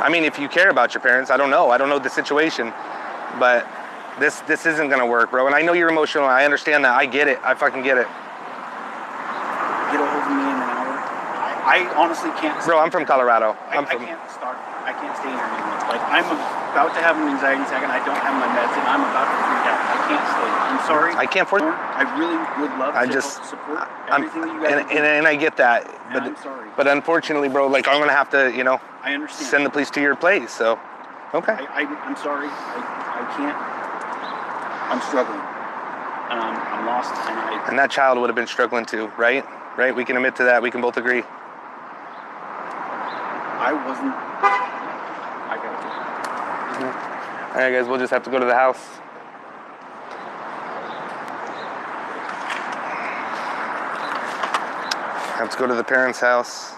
I mean, if you care about your parents, I don't know the situation, but this isn't going to work, bro. And I know you're emotional. I understand that. I get it. I fucking get it. Get a hold of me in an hour. I honestly can't... Bro, I'm from Colorado. I can't stay here anymore. Like, I'm about to have an anxiety attack, and I don't have my meds, and I'm about to freak out. I can't stay. I'm sorry. I can't force... I really would love to support everything that you guys do. And I get that. But I'm sorry. But unfortunately, bro, like, I'm going to have to, I understand. send the police to your place, so... Okay. I'm sorry. I can't. I'm struggling. I'm lost, And that child would have been struggling too, right? Right? We can admit to that. We can both agree. I wasn't... I got it. All right, guys, we'll just have to go to the house. Have to go to the parents' house,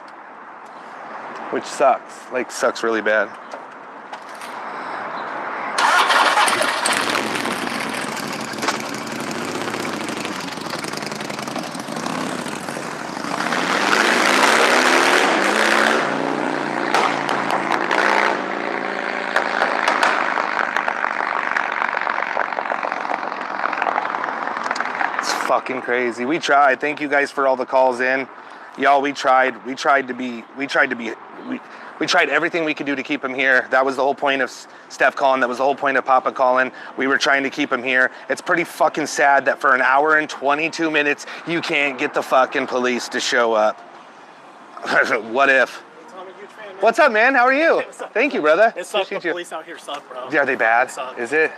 which sucks. Like, sucks really bad. Fucking crazy. We tried. Thank you guys for all the calls in. Y'all, we tried everything we could do to keep him here. That was the whole point of Steph calling. That was the whole point of Papa calling. We were trying to keep him here. It's pretty fucking sad that for an hour and 22 minutes, you can't get the fucking police to show up. What if? I'm a huge fan. What's up, man? How are you? What's up? Thank you, brother. It sucks. Appreciate The you. police out here suck, bro. Are they bad? It sucks. Is it?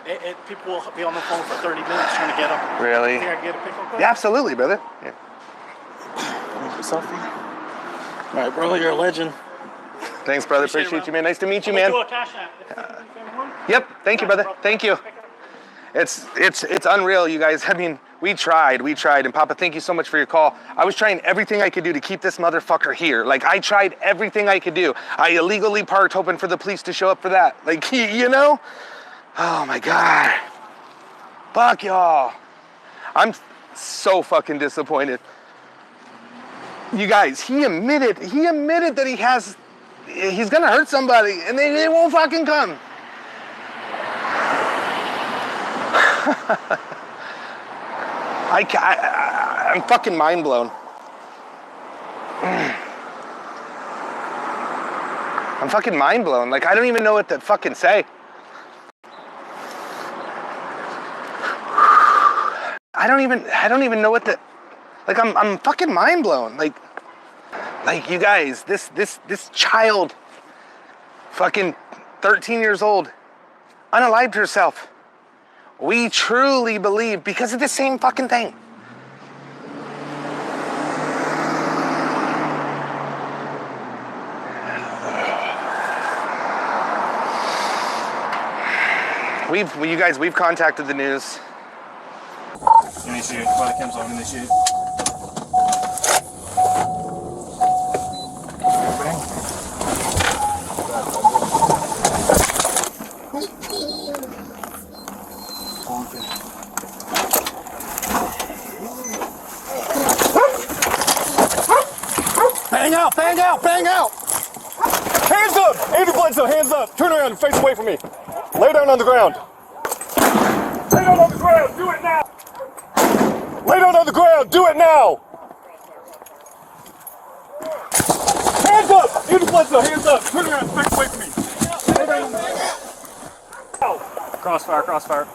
People will be on the phone for 30 minutes trying to get them. Really? Think I can get a pic real quick? Yeah, absolutely, brother. Yeah. Selfie. All right, brother, you're a legend. Thanks, brother. Appreciate it, Appreciate you, bro. man. Nice to meet you, I'm gonna man. do a cash app. Yep. Thank you, brother. Thank you. It's unreal, you guys. I mean, we tried, and Papa, thank you so much for your call. I was trying everything I could do to keep this motherfucker here. Like, I tried everything I could do. I illegally parked hoping for the police to show up for that. Like, you know? Oh my God. Fuck y'all. I'm so fucking disappointed. You guys, he admitted that he's gonna hurt somebody and they won't fucking come. I'm fucking mind blown. I'm fucking mind blown. Like, I don't even know what to fucking say. I don't even know what to, like, I'm fucking mind blown. Like you guys, this child, fucking 13 years old, unalived herself. We truly believe because of the same fucking thing. We've contacted the news. Initiate. Bodycam's on. Initiate. Bang out, bang out, bang out! Hands up! Andrew Bledsoe, hands up! Turn around and face away from me. Lay down on the ground. Lay down on the ground, do it now! Lay down on the ground, do it now! Hands up! Andrew Bledsoe, hands up! Turn around and face away from me. Lay down on the ground. Crossfire, crossfire.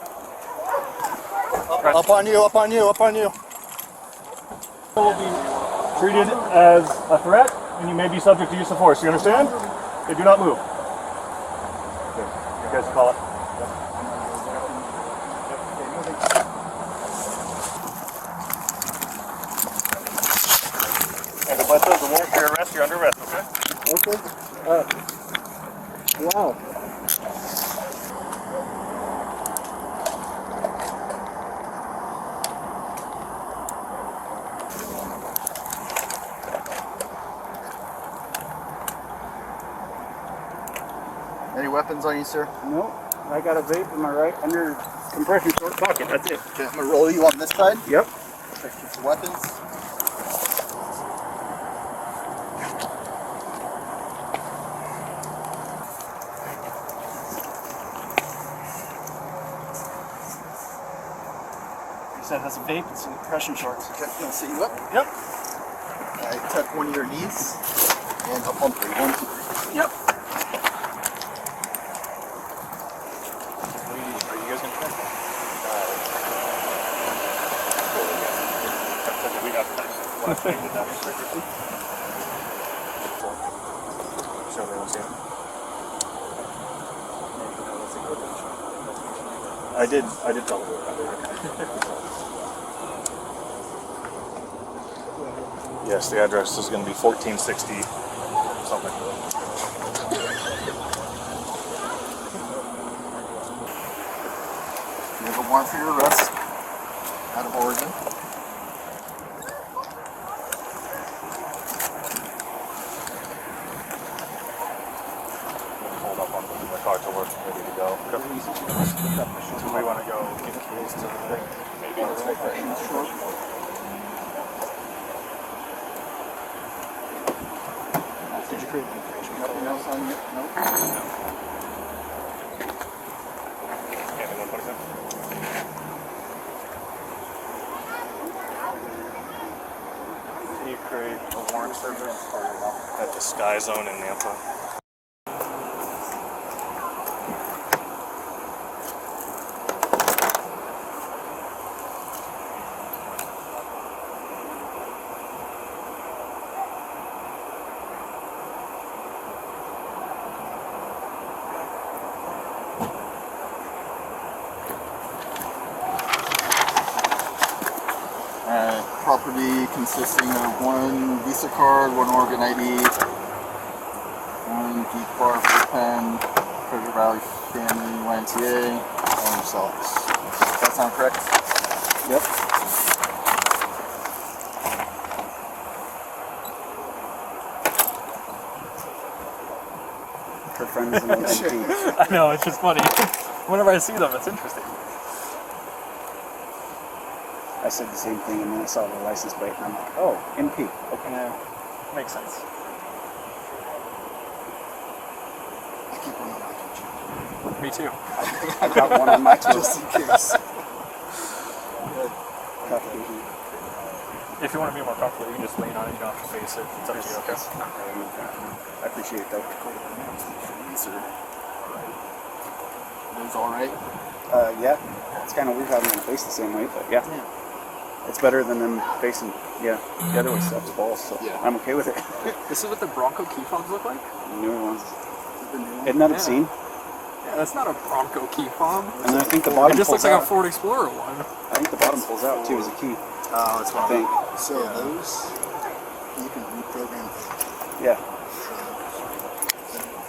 Up on you, up on you, up on you. Will be treated as a threat, and you may be subject to use of force. You understand? Okay, do not move. Okay, you guys call it. And the bus the warrant for your arrest. You're under arrest. Okay. Wow. Any weapons on you, sir? No, I got a vape in my right under compression short pocket. That's it. Okay, I'm gonna roll you on this side. Yep. Check your weapons. You said that's a vape. It's compression shorts. Okay, I'm gonna sit you up. Yep. Alright, tuck one of your knees and up on 3. 1, 2, 3. Yep. I did tell her. Yes, the address is going to be 1460 something. You have a warrant for your arrest out of Oregon. Hold up on the car till we're ready to go. So we want to go give keys to the thing. Maybe let's make that short. Did you create information? Nothing else on you? No? Anyone put it in? Can you create a warrant service at the Sky Zone in Nampa? consisting of 1 Visa card, 1 Oregon ID, 1 geek bar for the pen, Treasure Valley Family YMCA, and yourself. Does that sound correct? Yep. Her friend is an MP. I know, it's just funny. Whenever I see them, it's interesting. I said the same thing, and then I saw the license plate, and I'm like, oh, MP. Okay. Yeah, makes sense. I keep one on my computer. Me too. I got one on my too. Just in case. If you want to be more comfortable, you can just lean on it. You don't have to face it. It's up to you, okay? I appreciate it, though. These are those all right? Yeah. It's kind of weird having them face the same way, but yeah. It's better than them facing, the other way sucks balls, so Yeah. I'm okay with it. This is what the Bronco key fobs look like? Newer ones. Isn't that obscene? Yeah, that's not a Bronco key fob. And then I think the bottom It just pulls looks like out. a Ford Explorer one. I think the bottom pulls out, too, as a key. Oh, it's I think. So those, you can reprogram them. Yeah.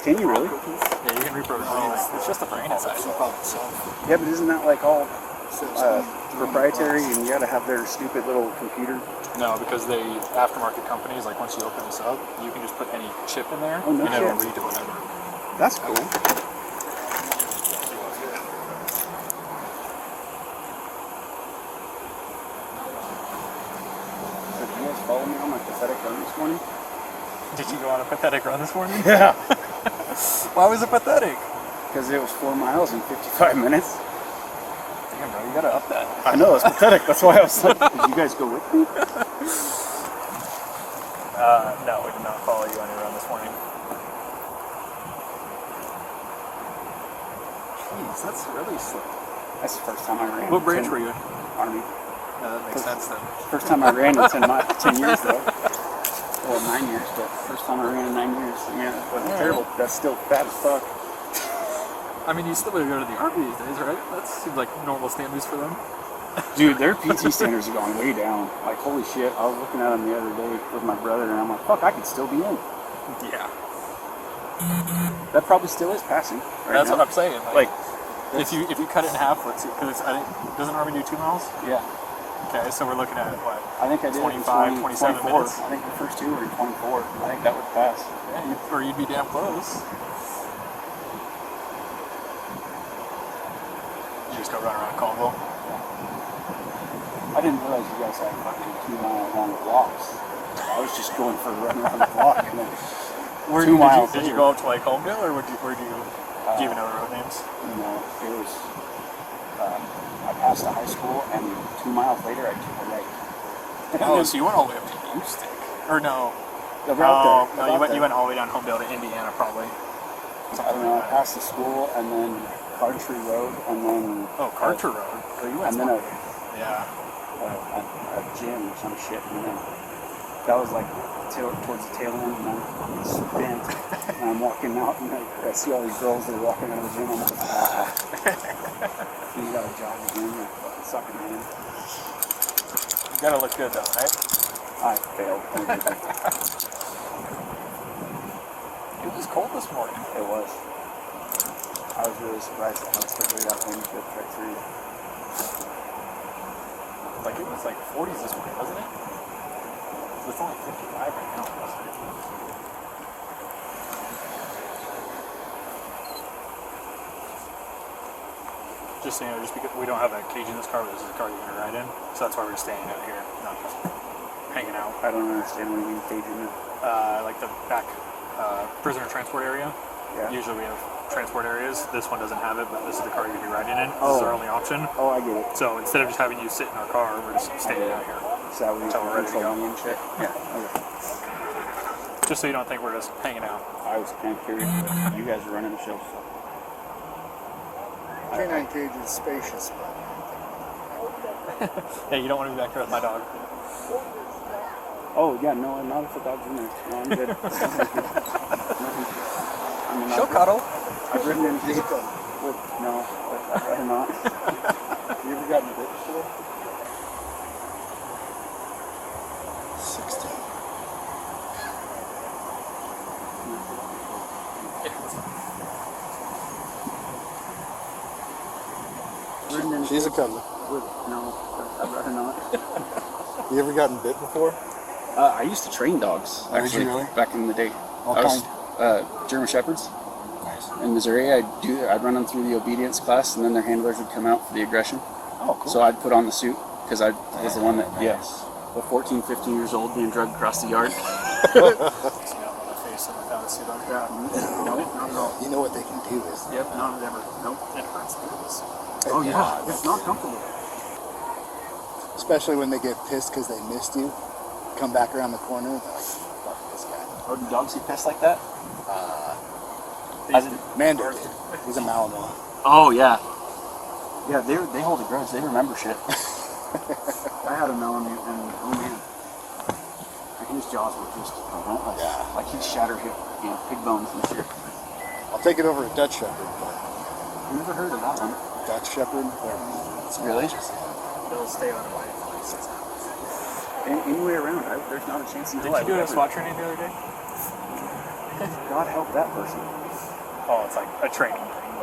Can you really? Yeah, you can reprogram anything. It's just a brain inside. So problem solved. Yeah, but isn't that like all So it's proprietary and you gotta have their stupid little computer? No, because they aftermarket companies, like once you open this up, you can just put any chip in there Oh, no and it'll shit. read to whatever. That's cool. So did you guys follow me on my pathetic run this morning? Did you go on a pathetic run this morning? Yeah. Why was it pathetic? Because it was 4 miles in 55 minutes. Damn, bro, you gotta up that. I know, it's pathetic. That's why I was like, did you guys go with me? No, we did not follow you on your run this morning. Jeez, that's really slow. That's the first time I ran. What branch were you in? Army. That makes sense then. First time I ran in 10 years though. Well, 9 years, but first time I ran in 9 years. Yeah, it wasn't terrible. That's still bad as fuck. I mean, you still would go to the Army these days, right? That seems like normal standards for them. Dude, their PT standards are going way down. Like, holy shit. I was looking at them the other day with my brother, and I'm like, fuck, I could still be in. Yeah. That probably still is passing. Right That's now. what I'm saying. Like, if you cut it in half, let's see, because I think, doesn't Army do 2 miles? yeah. Okay, so we're looking at what? I think I did 25, 27 24. minutes. I think the first 2 were in 24. I think that would pass. Yeah, or you'd be damn close. You just go run around Colville. I didn't realize you guys had fucking 2 mile long blocks. I was just going for a run around the block. And then Where 2 miles did you later- go up to like Homedale, or do you even know the road names? No, it was. I passed the high school, and 2 miles later, I took a right. Oh, so you went all the way up to Houston? Or no? The route No, there. you went all the way down Homedale to Indiana, probably. I don't know. I passed the school, and then Cartree Road, and then. Oh, Carter Road. So you went And then yeah. a gym or some shit, and then that was like towards the tail end, and I'm spent, and I'm walking out, and I see all these girls that are walking out of the gym. I'm like, ah. You got a job again, you're fucking sucking, man. You gotta look good though, right? I failed. It was cold this morning. It was. I was really surprised at how quickly that wind shift right through. Like it was like 40s this morning, wasn't it? It's only 55 right now. Just so you know, just because we don't have a cage in this car, but this is a car you're gonna ride in, so that's why we're staying out here, not just hanging out. I don't understand what you mean caging it. Like the back prisoner transport area. Yeah. Usually we have transport areas. This one doesn't have it, but this is the car you'd be riding in. This Oh. is our only option. Oh, I get it. So instead of just having you sit in our car, we're just staying out here. So we So we're ready to go. and shit. Yeah. Okay. Just so you don't think we're just hanging out. I was kind of curious, but you guys are running the show, so. Canine cage is spacious, but Hey, you don't want to be back here with my dog. Oh, yeah, no, not if the dog's in there. No, I'm good. I mean, She'll cuddle. I've ridden in vehicle. No, I'd rather not. You ever gotten bit before? She's a cousin. No, I'd rather not. You ever gotten bit before? I used to train dogs, Oh, did you actually, really? back in the day. What I was German Shepherds. Nice. In Missouri, I'd run them through the obedience class, and then their handlers would come out for the aggression. Oh, cool. So I'd put on the suit, because I was the one that, the 14, 15 years old being dragged across the yard. No, not at all. You know what they can do is. Yep, not ever. Nope. It hurts to do this. Oh yeah, it's not comfortable. Especially when they get pissed because they missed you. Come back around the corner, and they're like, fuck this guy. Oh, do dogs get pissed like that? Mando did. He's a Malinois. Oh yeah. Yeah, they hold a grudge. They remember shit. I had a Malamute, and oh man, his jaws were just relentless. Yeah. Like he'd shatter hip bones and shit. I'll take it over a Dutch Shepherd, but I never heard of that one. Dutch Shepherd, Really? They'll stay on life for like 6 hours. Anywhere around, there's not a chance in hell. Did you do it at SWAT training the other day? God help that person. Oh, it's like a training thing,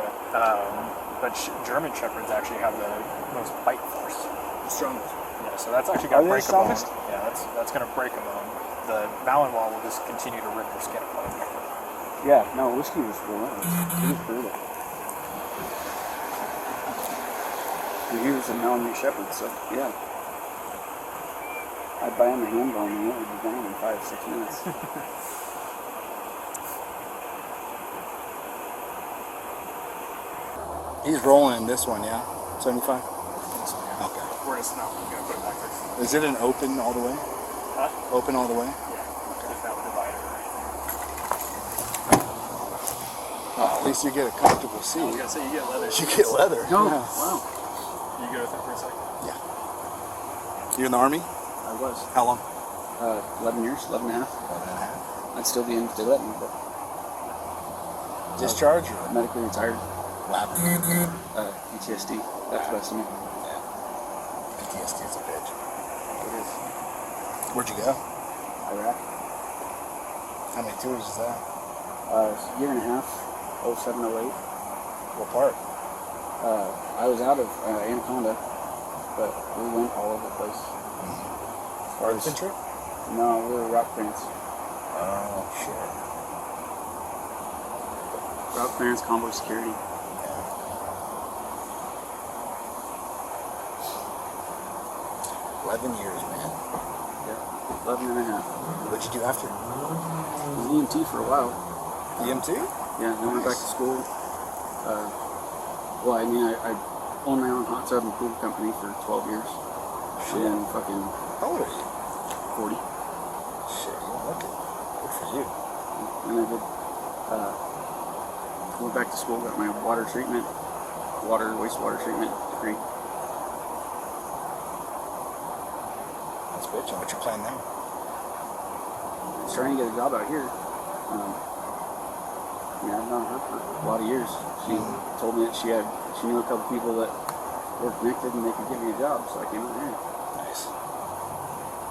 but German Shepherds actually have the most bite force. The strongest. Yeah, so that's actually going to Are they break a bone. strongest? Yeah, that's going to break a bone. The Malinois will just continue to rip your skin apart. Yeah, no, whiskey was relentless. He was brutal. And he was a Malamute Shepherd, so yeah. I'd buy him a hand bone and it would be gone in 5-6 minutes. he's rolling in this one, yeah? 75? Okay. We're just not going to put it back there. Is it an open all the way? Huh? Open all the way? Yeah. If that would divide it. Oh, at least you get a comfortable I was seat. going to say, you get leather. You get leather. No, Yeah. wow. You good with it for a second? Yeah. You in the Army? I was. How long? 11 years, 11 and a half. 11 and a half. I'd still be in if they let me, but Discharge or medically retired. lab? PTSD. That's best of me. PTSD is a bitch. It is. Where'd you go? Iraq. How many tours is that? Year and a half. 07, 08. What part? I was out of Anaconda, but we went all over the place. As far as Infantry? no, we were rock clearance. Oh, shit. Route clearance, combo security. 11 years, man. Yeah, 11 and a half. What'd you do after? I was EMT for a while. EMT? Yeah, then went back to school. Well, I mean, I owned my own hot tub and pool company for 12 years. Shit. And fucking How old are you? 40. Shit, you don't look it. Good for you. And I did, went back to school, got my wastewater treatment degree. That's bitchin'. What's your plan now? I was trying to get a job out here. I mean, I've known her for a lot of years. She told me that she knew a couple people that were connected and they could give me a job, so I came out here. Nice.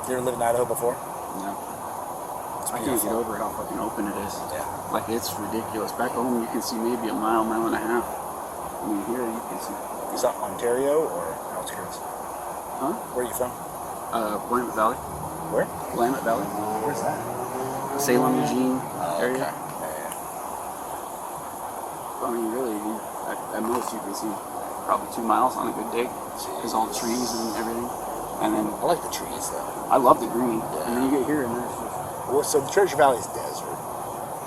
You ever lived in Idaho before? No. It's I can't get beautiful. over how fucking open it is. Yeah. Like, it's ridiculous. Back home, you can see maybe a mile, mile and a half. I mean, here you can see. Is that Ontario or outskirts? Huh? Where are you from? Willamette Valley. Where? Willamette Valley. Where's that? Salem, Eugene area. Okay. Yeah. I mean, really, at most you can see probably 2 miles on a good day. Because all the trees and everything. And then I like the trees though. I love the green. And then you get here and there's just... Well, so the Treasure Valley is desert.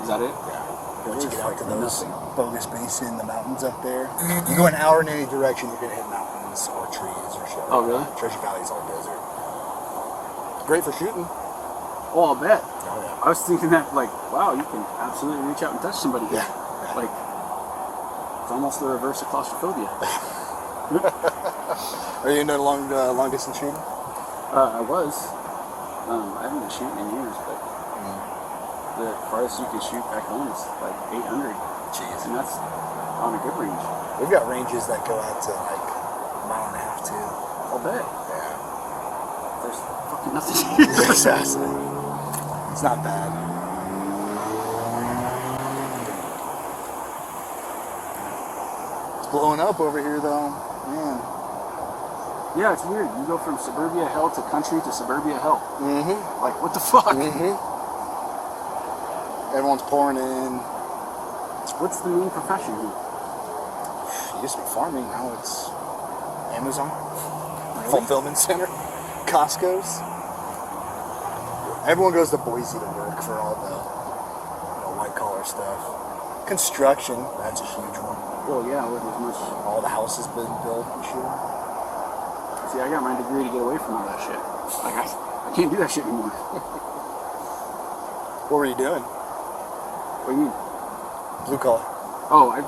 Is that it? Yeah. Once you get out to those bogus basin, the mountains up there, you go an hour in any direction, you're gonna hit mountains or trees or shit. Oh, really? Treasure Valley's all desert. Great for shooting. Oh, I'll bet. Oh yeah. I was thinking that, like, wow, you can absolutely reach out and touch somebody here. Yeah. Like, it's almost the reverse of claustrophobia. Are you into long distance shooting? I was. I haven't been shooting in years, but the farthest you can shoot back home is like 800. Jeez. And that's on a good range. We've got ranges that go out to like a mile and a half too. I'll bet. Yeah. There's fucking nothing here. Exactly. It's not bad. It's blowing up over here though. Man. Yeah, it's weird. You go from suburbia hell to country to suburbia hell. Mm-hmm. Like, what the fuck? Mm-hmm. Everyone's pouring in. What's the main profession here? It used to be farming, now it's Amazon. Really? Fulfillment center. Costco's. Everyone goes to Boise to work for all the white collar stuff. Construction, that's a huge one. Well, yeah, with as much. All the houses been built and shit. See, I got my degree to get away from all that shit. Like, I can't do that shit anymore. What were you doing? What do you mean? Blue collar. Oh, I've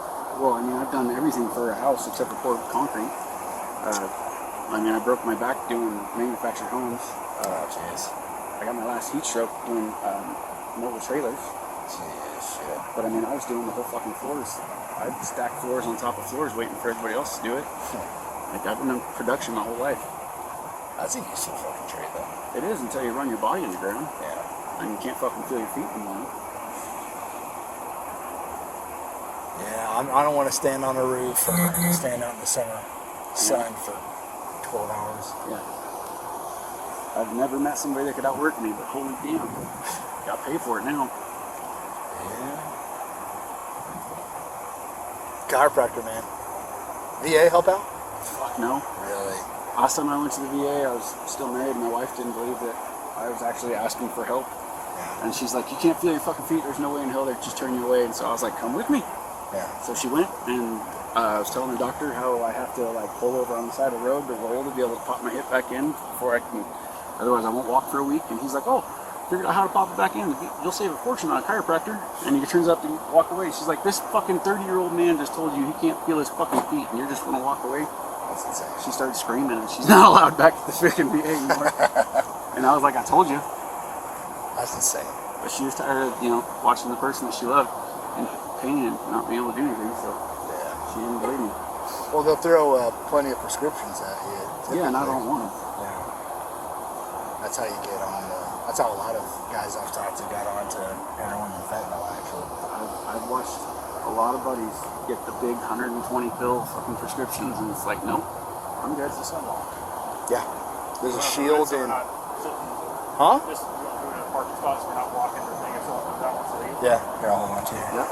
done everything for a house except for poured concrete. I broke my back doing manufactured homes. Oh, jeez. I got my last heat stroke doing mobile trailers. Jeez, shit. But I was doing the whole fucking floors. I'd stack floors on top of floors waiting for everybody else to do it. Like, I've been in production my whole life. That's a useful fucking trade, though. It is until you run your body in the ground. Yeah. And you can't fucking feel your feet anymore. Yeah, I don't want to stand on a roof or stand out in the summer sun for 12 hours. Yeah. I've never met somebody that could outwork me, but holy damn. Got paid for it now. Yeah. Chiropractor, man. VA help out? Fuck no. Really? Last time I went to the VA, I was still married, and my wife didn't believe that I was actually asking for help. Yeah. And she's like, you can't feel your fucking feet, there's no way in hell they're just turning you away. And so I was like, come with me. Yeah. So she went, and I was telling the doctor how I have to like pull over on the side of the road to roll to be able to pop my hip back in before I can, otherwise I won't walk for a week. And he's like, oh, figured out how to pop it back in. You'll save a fortune on a chiropractor. And he turns up to walk away. She's like, this fucking 30-year-old man just told you he can't feel his fucking feet, and you're just gonna walk away. That's insane. She started screaming, and she's not allowed back at the freaking VA anymore. And I was like, I told you. That's insane. But she was tired of, watching the person that she loved in pain and not being able to do anything, so Yeah. she didn't believe me. Well, they'll throw plenty of prescriptions at you. Yeah, and I don't want them. Yeah. That's how you get on. That's how a lot of guys I've talked to got onto heroin and fentanyl, actually. I've watched a lot of buddies get the big 120 pill fucking prescriptions, and it's like, nope, I'm good. It's a sunblock. Yeah. There's a shield in. Huh? Just doing a parking spots, we're not walking the thing if someone comes out wants to leave. Yeah, here, I'll hold on to you. Yep.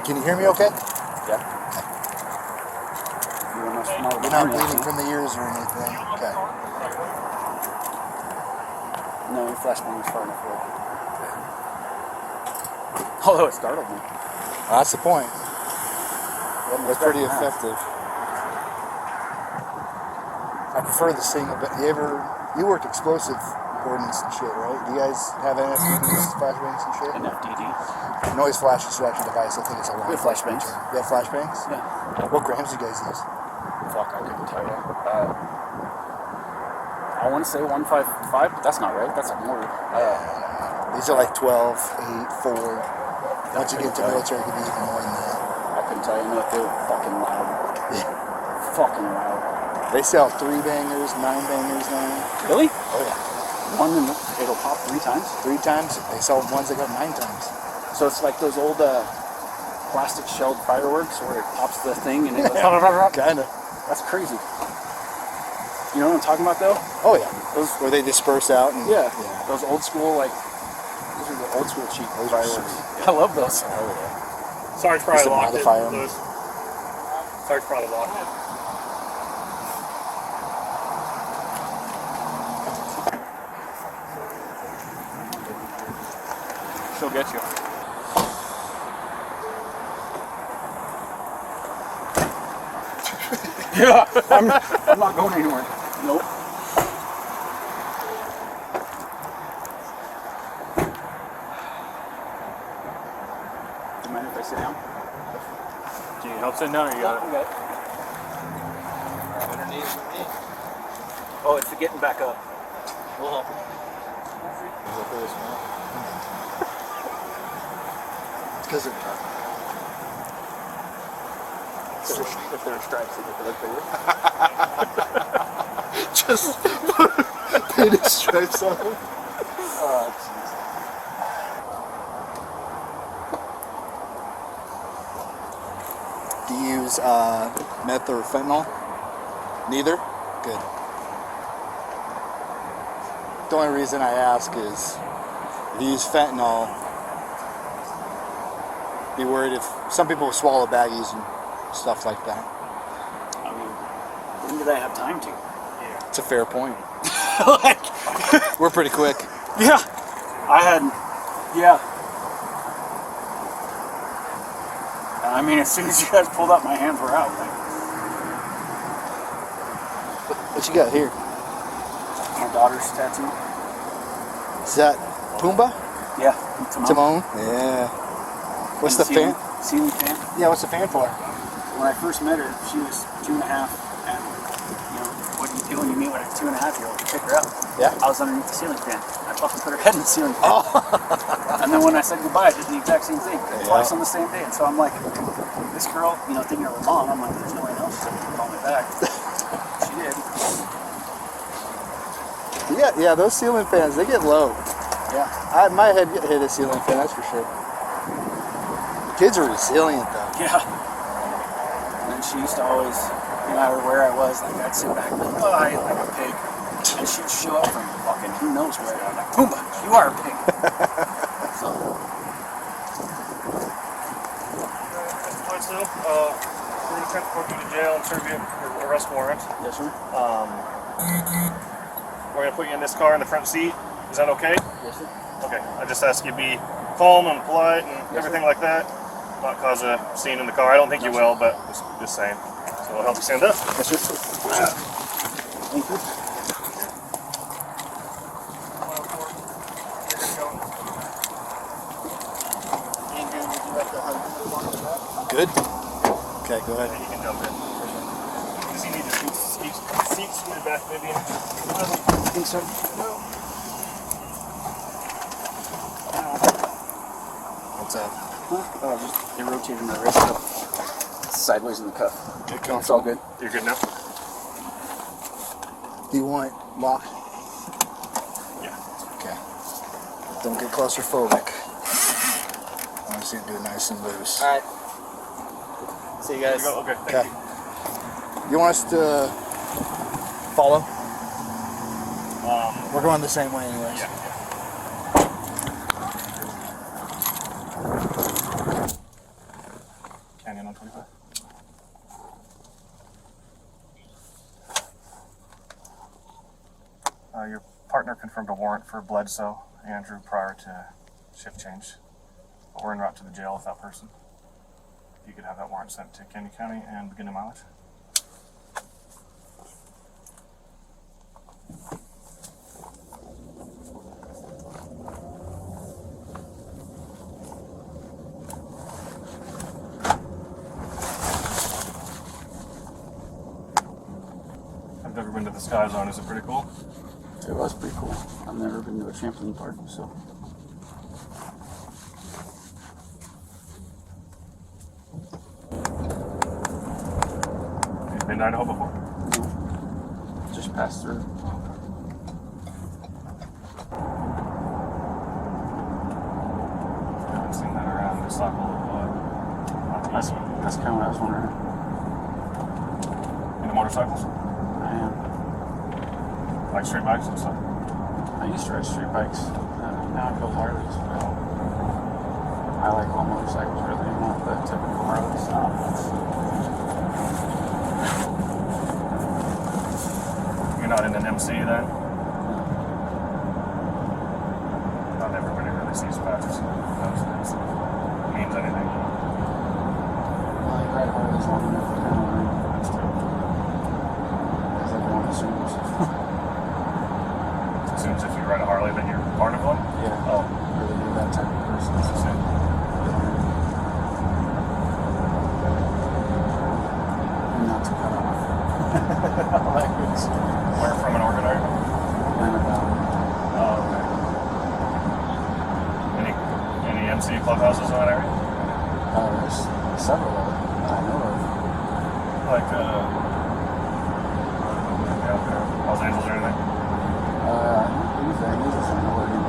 Can you hear me okay? Yeah. You're not bleeding from the ears or anything? Okay. No, the flashbang was far enough away. Although it startled me. Well, that's the point. That's pretty effective. I prefer the single, but you work explosive ordnance and shit, right? Do you guys have NFDs, flashbangs and shit? NFDD. Noise flash distraction device. I think it's a lot. We have flashbangs. You have flashbangs? Yeah. What grams do you guys use? Fuck, I couldn't tell you. I want to say 155, but that's not right. That's a more. These are like 12, 8, 4. Once you get to military, it could be even more than that. I couldn't tell you. No, they were fucking loud. Yeah. Fucking loud. They sell 3 bangers, 9 bangers now. Really? Oh yeah. One and it'll pop 3 times? 3 times. They sell ones that go 9 times. So it's like those old plastic shelled fireworks where it pops the thing and it goes. Kinda. That's crazy. You know what I'm talking about though? Oh yeah. Those where they disperse out and yeah. Those old school those are the old school cheap fireworks. I love those. Oh yeah. Sarge probably locked it. Sarge probably locked it. She'll get you. Yeah, I'm not going anywhere. Nope. Do you mind if I sit down? Do you need help So no, you got it. We got it. Oh, it's the getting back up. We'll help you. Because of that. If there are stripes, they look bigger. Just painted stripes on them. Oh, jeez. Do you use meth or fentanyl? Neither? Good. The only reason I ask is if you use fentanyl, be worried if some people swallow baggies and stuff like that. I mean, when did I have time to? It's a fair point. Like, We're pretty quick. yeah. I had, yeah. I mean, as soon as you guys pulled up, my hands were out. Like, What you got here? my daughter's tattoo. Is that Pumbaa? Yeah. Timon? Yeah. What's the fan? Ceiling fan. Yeah, what's the fan for? When I first met her, she was 2.5, and you know, what do you do when you meet with a 2.5-year-old? You pick her up. Yeah. I was underneath the ceiling fan. I fucking put her head in the ceiling fan. Oh. And then when I said goodbye, I did the exact same thing. Yeah. Twice on the same day. And so I'm like, this girl, you know, thinking of her mom, I'm like, there's no way else she's gonna call me back. She did. Yeah, those ceiling fans, they get low. Yeah. My head hit a ceiling fan, that's for sure. Kids are resilient though. Yeah. And then she used to always, no matter where I was, like I'd sit back and like, oh, I eat like a pig. And she'd show up from fucking who knows where. I'm like, Pumbaa, you are a pig. So. We're going to transport you to jail and serve you your arrest warrant. Yes, sir. We're going to put you in this car in the front seat. Is that okay? Yes, sir. Okay. I just ask you to be calm and polite and everything like that. Not cause a scene in the car. I don't think you will, but just saying. So I'll help you stand up. Yes, sir. Thank you. Good. Okay, go ahead. You can jump in. Does he need the seats scooted back maybe? I think so. What's up? Oh, just they rotated my wrist up sideways in the cuff. Get It's all good. You're good now? Do you want lock? Yeah. Okay. Don't get claustrophobic. I want to see it do it nice and loose. Alright. See you guys. Okay, thank Okay. You want us to follow? We're going the same way anyways. Yeah. Canyon on 25. Your partner confirmed a warrant for Bledsoe, Andrew, prior to shift change. But we're en route to the jail with that person. If you could have that warrant sent to Canyon County and begin a mileage. I've never been to the Sky Zone. Is it pretty cool? It was pretty cool. I've never been to a trampoline park, so. You've been to Idaho before? No. Just passed through. I haven't seen that around this cycle of That's kind of what I was wondering. into motorcycles, I am. like street bikes and stuff. I used to ride street bikes. Now I go Harleys. I like all motorcycles, really, not the typical Harley style. You're not in an MC then? Not everybody really sees patches. Knows it means anything. Well, I ride Harleys long enough to kind of learn. That's true. Because everyone assumes. Assumes if you ride a Harley that you're part of one? Yeah. Oh. Really, you're that type of person. That's the same. clubhouses in that area? There's several of them that I know of. Like, out there, Los Angeles or anything? I don't believe there is in Oregon.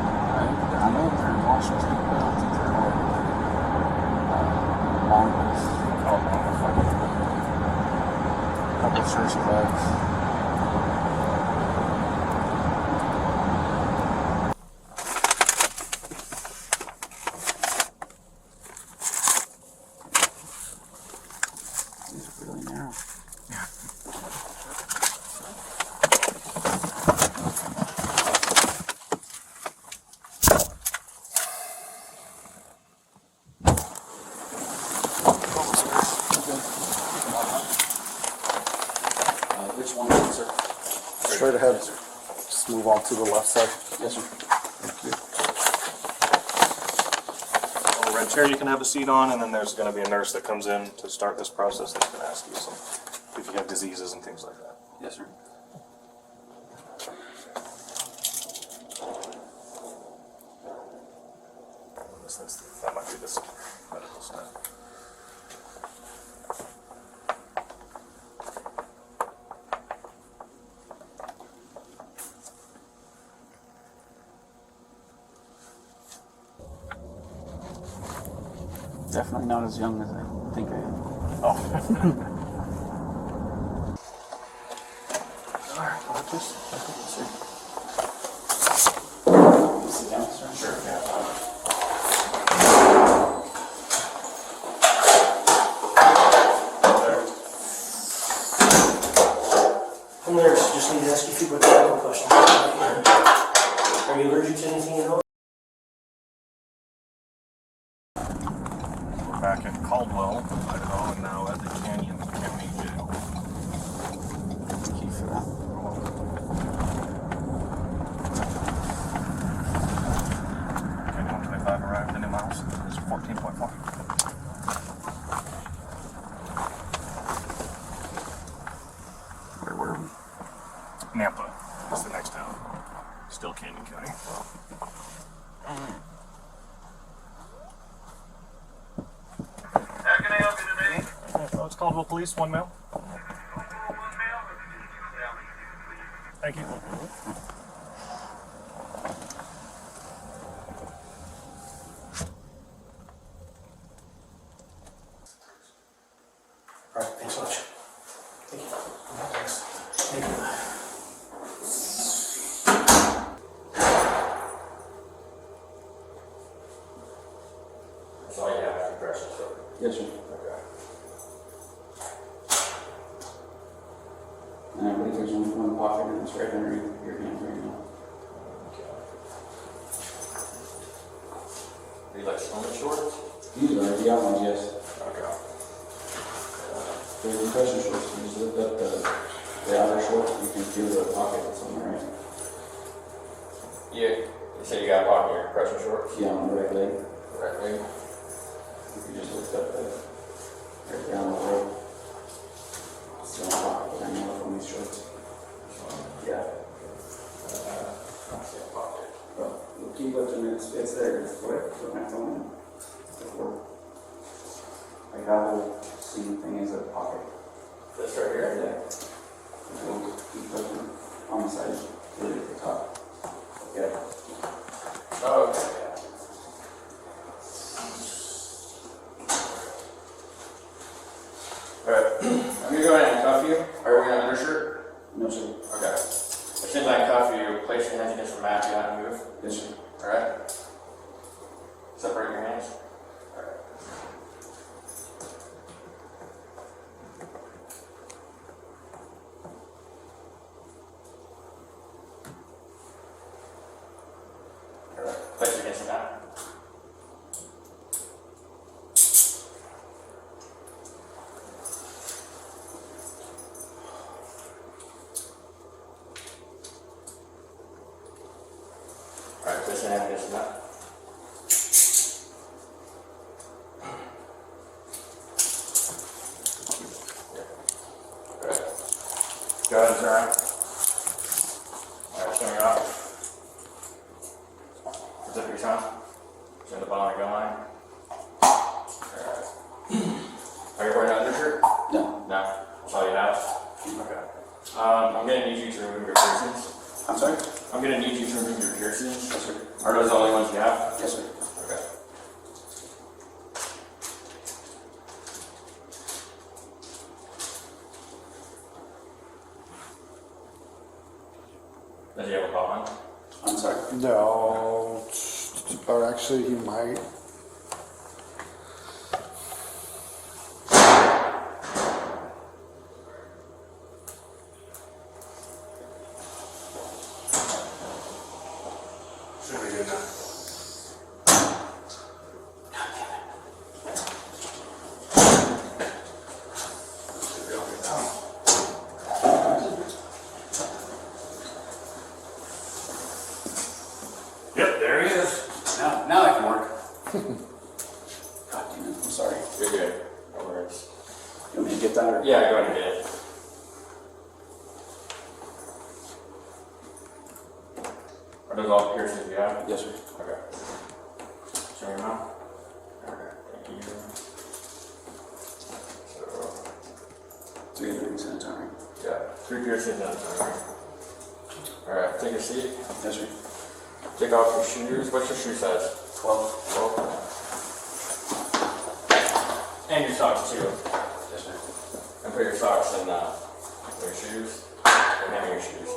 I know they're in Washington, but I don't think they're in Oregon. Mongols. Oh, Mongols. A couple church flags. These are really narrow. Which one is it, sir? Straight ahead. Just move on to the left side. Yes, sir. Thank you. A red chair you can have a seat on, and then there's going to be a nurse that comes in to start this process that's going to ask you some, if you have diseases and things like that. Yes, sir. That might be this medical stuff. Definitely not as young as I think I am. Oh. Sit down, sir. Sure, yeah. From there, just need to ask you a few quick medical questions. Are you allergic to anything at all? We're back at Caldwell, Idaho, and now at the Canyon County Jail. Thank you for that. Canyon 125 arrived in 2 miles. It's 14.4. Where were we? Nampa is the next town. Still Canyon County. How can I help you today? Oh, it's Caldwell Police, 1 male. Thank you. All right, thanks so much. Thank you. Thanks. Thank you. That's all you have after pressure, sir. Yes, sir. Okay. And I believe there's only one pocket and it's right underneath your hand right now. Are you like swimming shorts? These are the outlines, yes. Okay. There's compression shorts. You just lift up the outer shorts, you can feel the pocket that's on the right. You said you got a pocket in your compression shorts? Yeah, on the right leg. Right leg? You can just lift up right down the road. It's the only pocket that I know of on these shorts. Yeah. I don't see a pocket. Well, we'll keep lifting it. It's there. It's what my phone in. Before. Like that whole seam thing is a pocket. This right here? Yeah. We'll keep lifting on the side, really at the top. Yeah. Oh, okay. Alright, I'm gonna go ahead and cuff you. Are we gonna undershirt? No, sir. Okay. As soon as I cuff you, place your hands against the mat, you have to move. Yes, sir. Alright? Separate your hands. Alright. Alright, place your against the mat. Alright, place your hand against the mat. Alright. Go ahead and turn around. Alright, swing it off. Zip your tongue. Turn the bottom of your gun line. I'm sorry? I'm gonna need you to remove your piercings. Yes, sir. Are those the only ones you have? Yes, sir. Okay. Does he have a bond? I'm sorry. No, or actually he might. Should be good now. Yep, there he is. Now I can work. God damn it, I'm sorry. You're good. No worries. You want me to get that or? Yeah, go ahead and get it. Are those all piercings you have? Yes, sir. Okay. Show your mouth. Okay, thank you. So, 3 earrings and a tongue ring. yeah, 3 piercings and a tongue ring. Alright, take a seat. Yes, sir. Take off your shoes. What's your shoe size? 12. 12. And your socks too. Yes, sir. And put your socks in your shoes. And hang your shoes.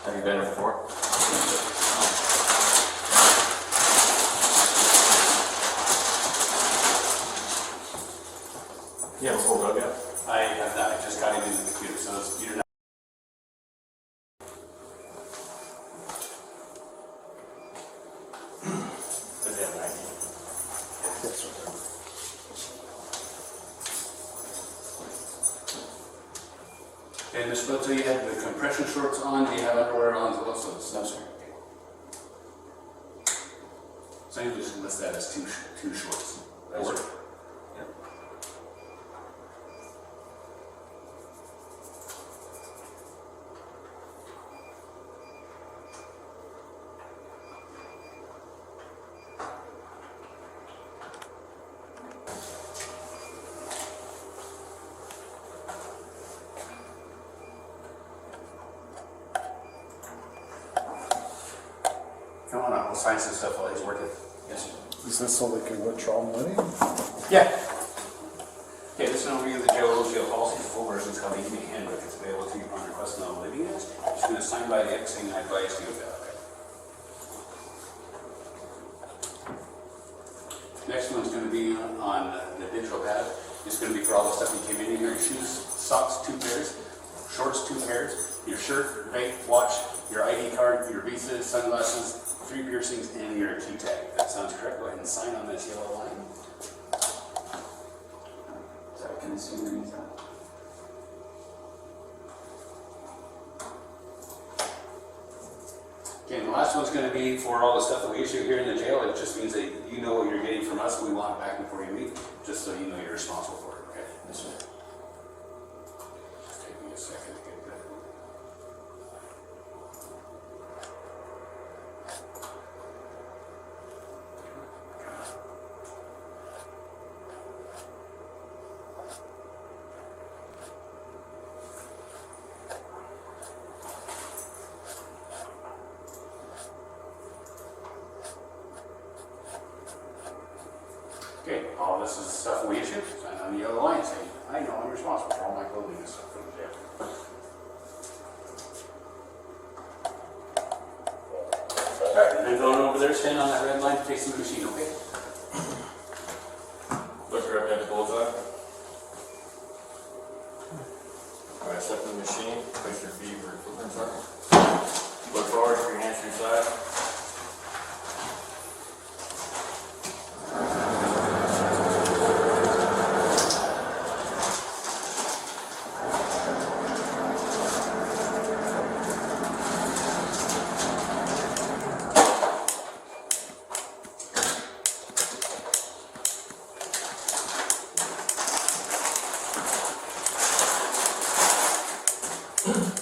Have you been here before? You have a full rug yet? I have not. I just got it in the computer, so you're not. Does he have an ID? Yes, sir. And Ms. Boto, you had the compression shorts on. Do you have underwear on also? No, sir. So you just list that as two shorts. That work? Yep. Come on up. We'll sign some stuff while he's working. Yes, sir. Is this so they can withdraw money? Yeah. Okay, this is an overview of the jail policy. The full version is called the EB Handbook. It's available to you upon request of the living units. Just going to sign by the X saying I advise you of that. Okay. Next one's going to be on the digital pad. It's going to be for all the stuff you came in here. Your shoes, socks, 2 pairs. Shorts, 2 pairs. Your shirt, vape, watch, your ID card, your visa, sunglasses, 3 piercings, and your key tag. If that sounds correct, go ahead and sign on this yellow line. Sorry, can I see underneath that? Okay, and the last one's going to be for all the stuff that we issue here in the jail. It just means that you know what you're getting from us. We want it back before you leave, just so you know you're responsible for it. Okay? Yes, sir. Just take me a second to get that. Okay, all this is stuff we issue. Sign on the yellow line saying, I know I'm responsible for all my clothing and stuff from the jail. Alright, and then going over there, stand on that red line, facing the machine, okay? Look right at the bullseye. Alright, step in the machine, place your feet where your footprints are. Look forward, put your hands to your side.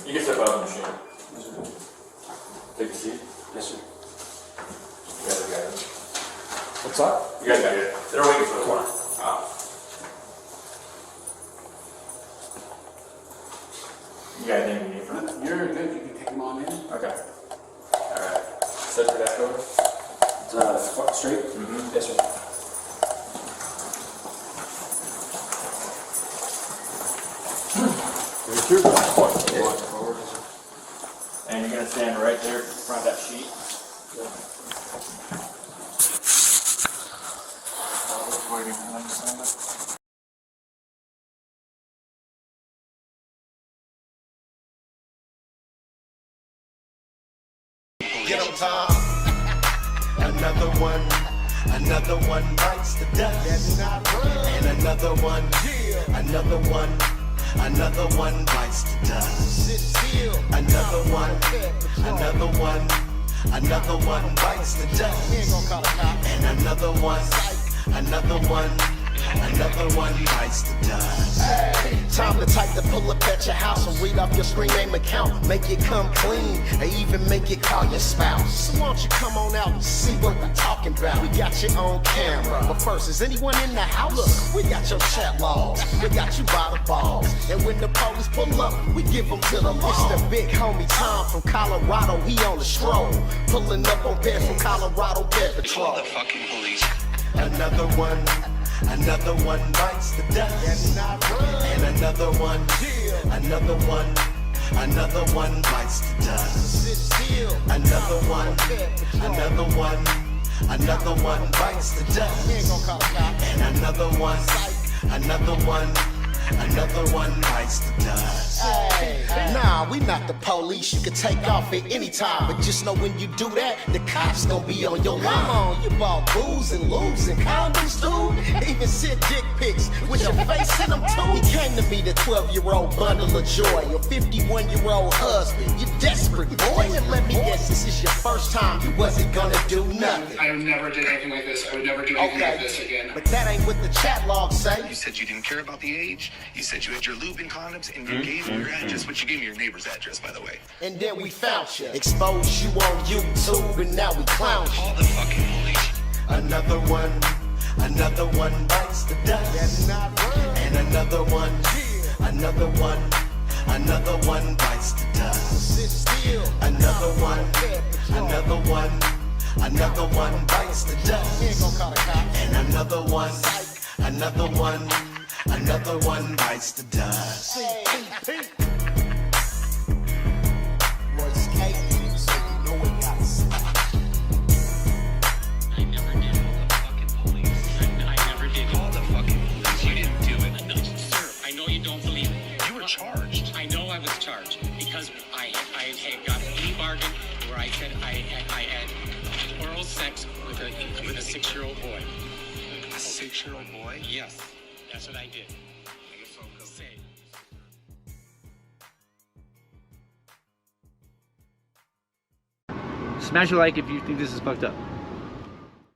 You can step out of the machine. Take a seat. Yes, sir. What's that? You guys got it. They're waiting for the corner. You got anything you need from it? You're good. You can take them on in. Okay. Alright. Set your dash over. It's straight? Mm-hmm. Yes, sir. And you're gonna stand right there in front of that sheet. Waiting for them to sign it. Get 'em, Tom. Another one bites the dust. And another one bites the dust. Another one bites the dust. And another one bites the dust. Time to type to pull up at your house and read off your screen name account. Make it come clean, or even make it call your spouse. So why don't you come on out and see what we're talking about? We got you on camera, but first, is anyone in the house? Look, we got your chat logs, we got you by the balls. And when the police pull up, we give them to the law. It's the big homie Tom from Colorado, he on the stroll. Pulling up on Ped from Colorado Ped Patrol. The fucking police. Another one bites the dust. And another one bites the dust. Another one bites the dust. And another one bites the dust. Nah, we not the police. You can take off at any time, but just know when you do that, the cops gonna be on your line. Come on, you bought booze and losing condoms, dude. Even sent dick pics with your face in them too. He came to me, the 12-year-old bundle of joy, your 51-year-old husband. You desperate boy, and let me guess, this is your first time you wasn't gonna do nothing. I never did anything like this. I would never do anything like this again. But that ain't what the chat logs say. You said you didn't care about the age. You said you had your lube and condoms, and you gave me your address, but you gave me your neighbor's address, by the way. And then we found you, exposed you on YouTube, and now we clown you. Call the fucking police. Another one bites the dust. And another one bites the dust. Another one bites the dust. And another one bites the dust. Because I had got a plea bargain where I said I had oral sex with a 6-year-old boy. A 6-year-old boy? Yes, that's what I did. Say. Smash a like if you think this is fucked up.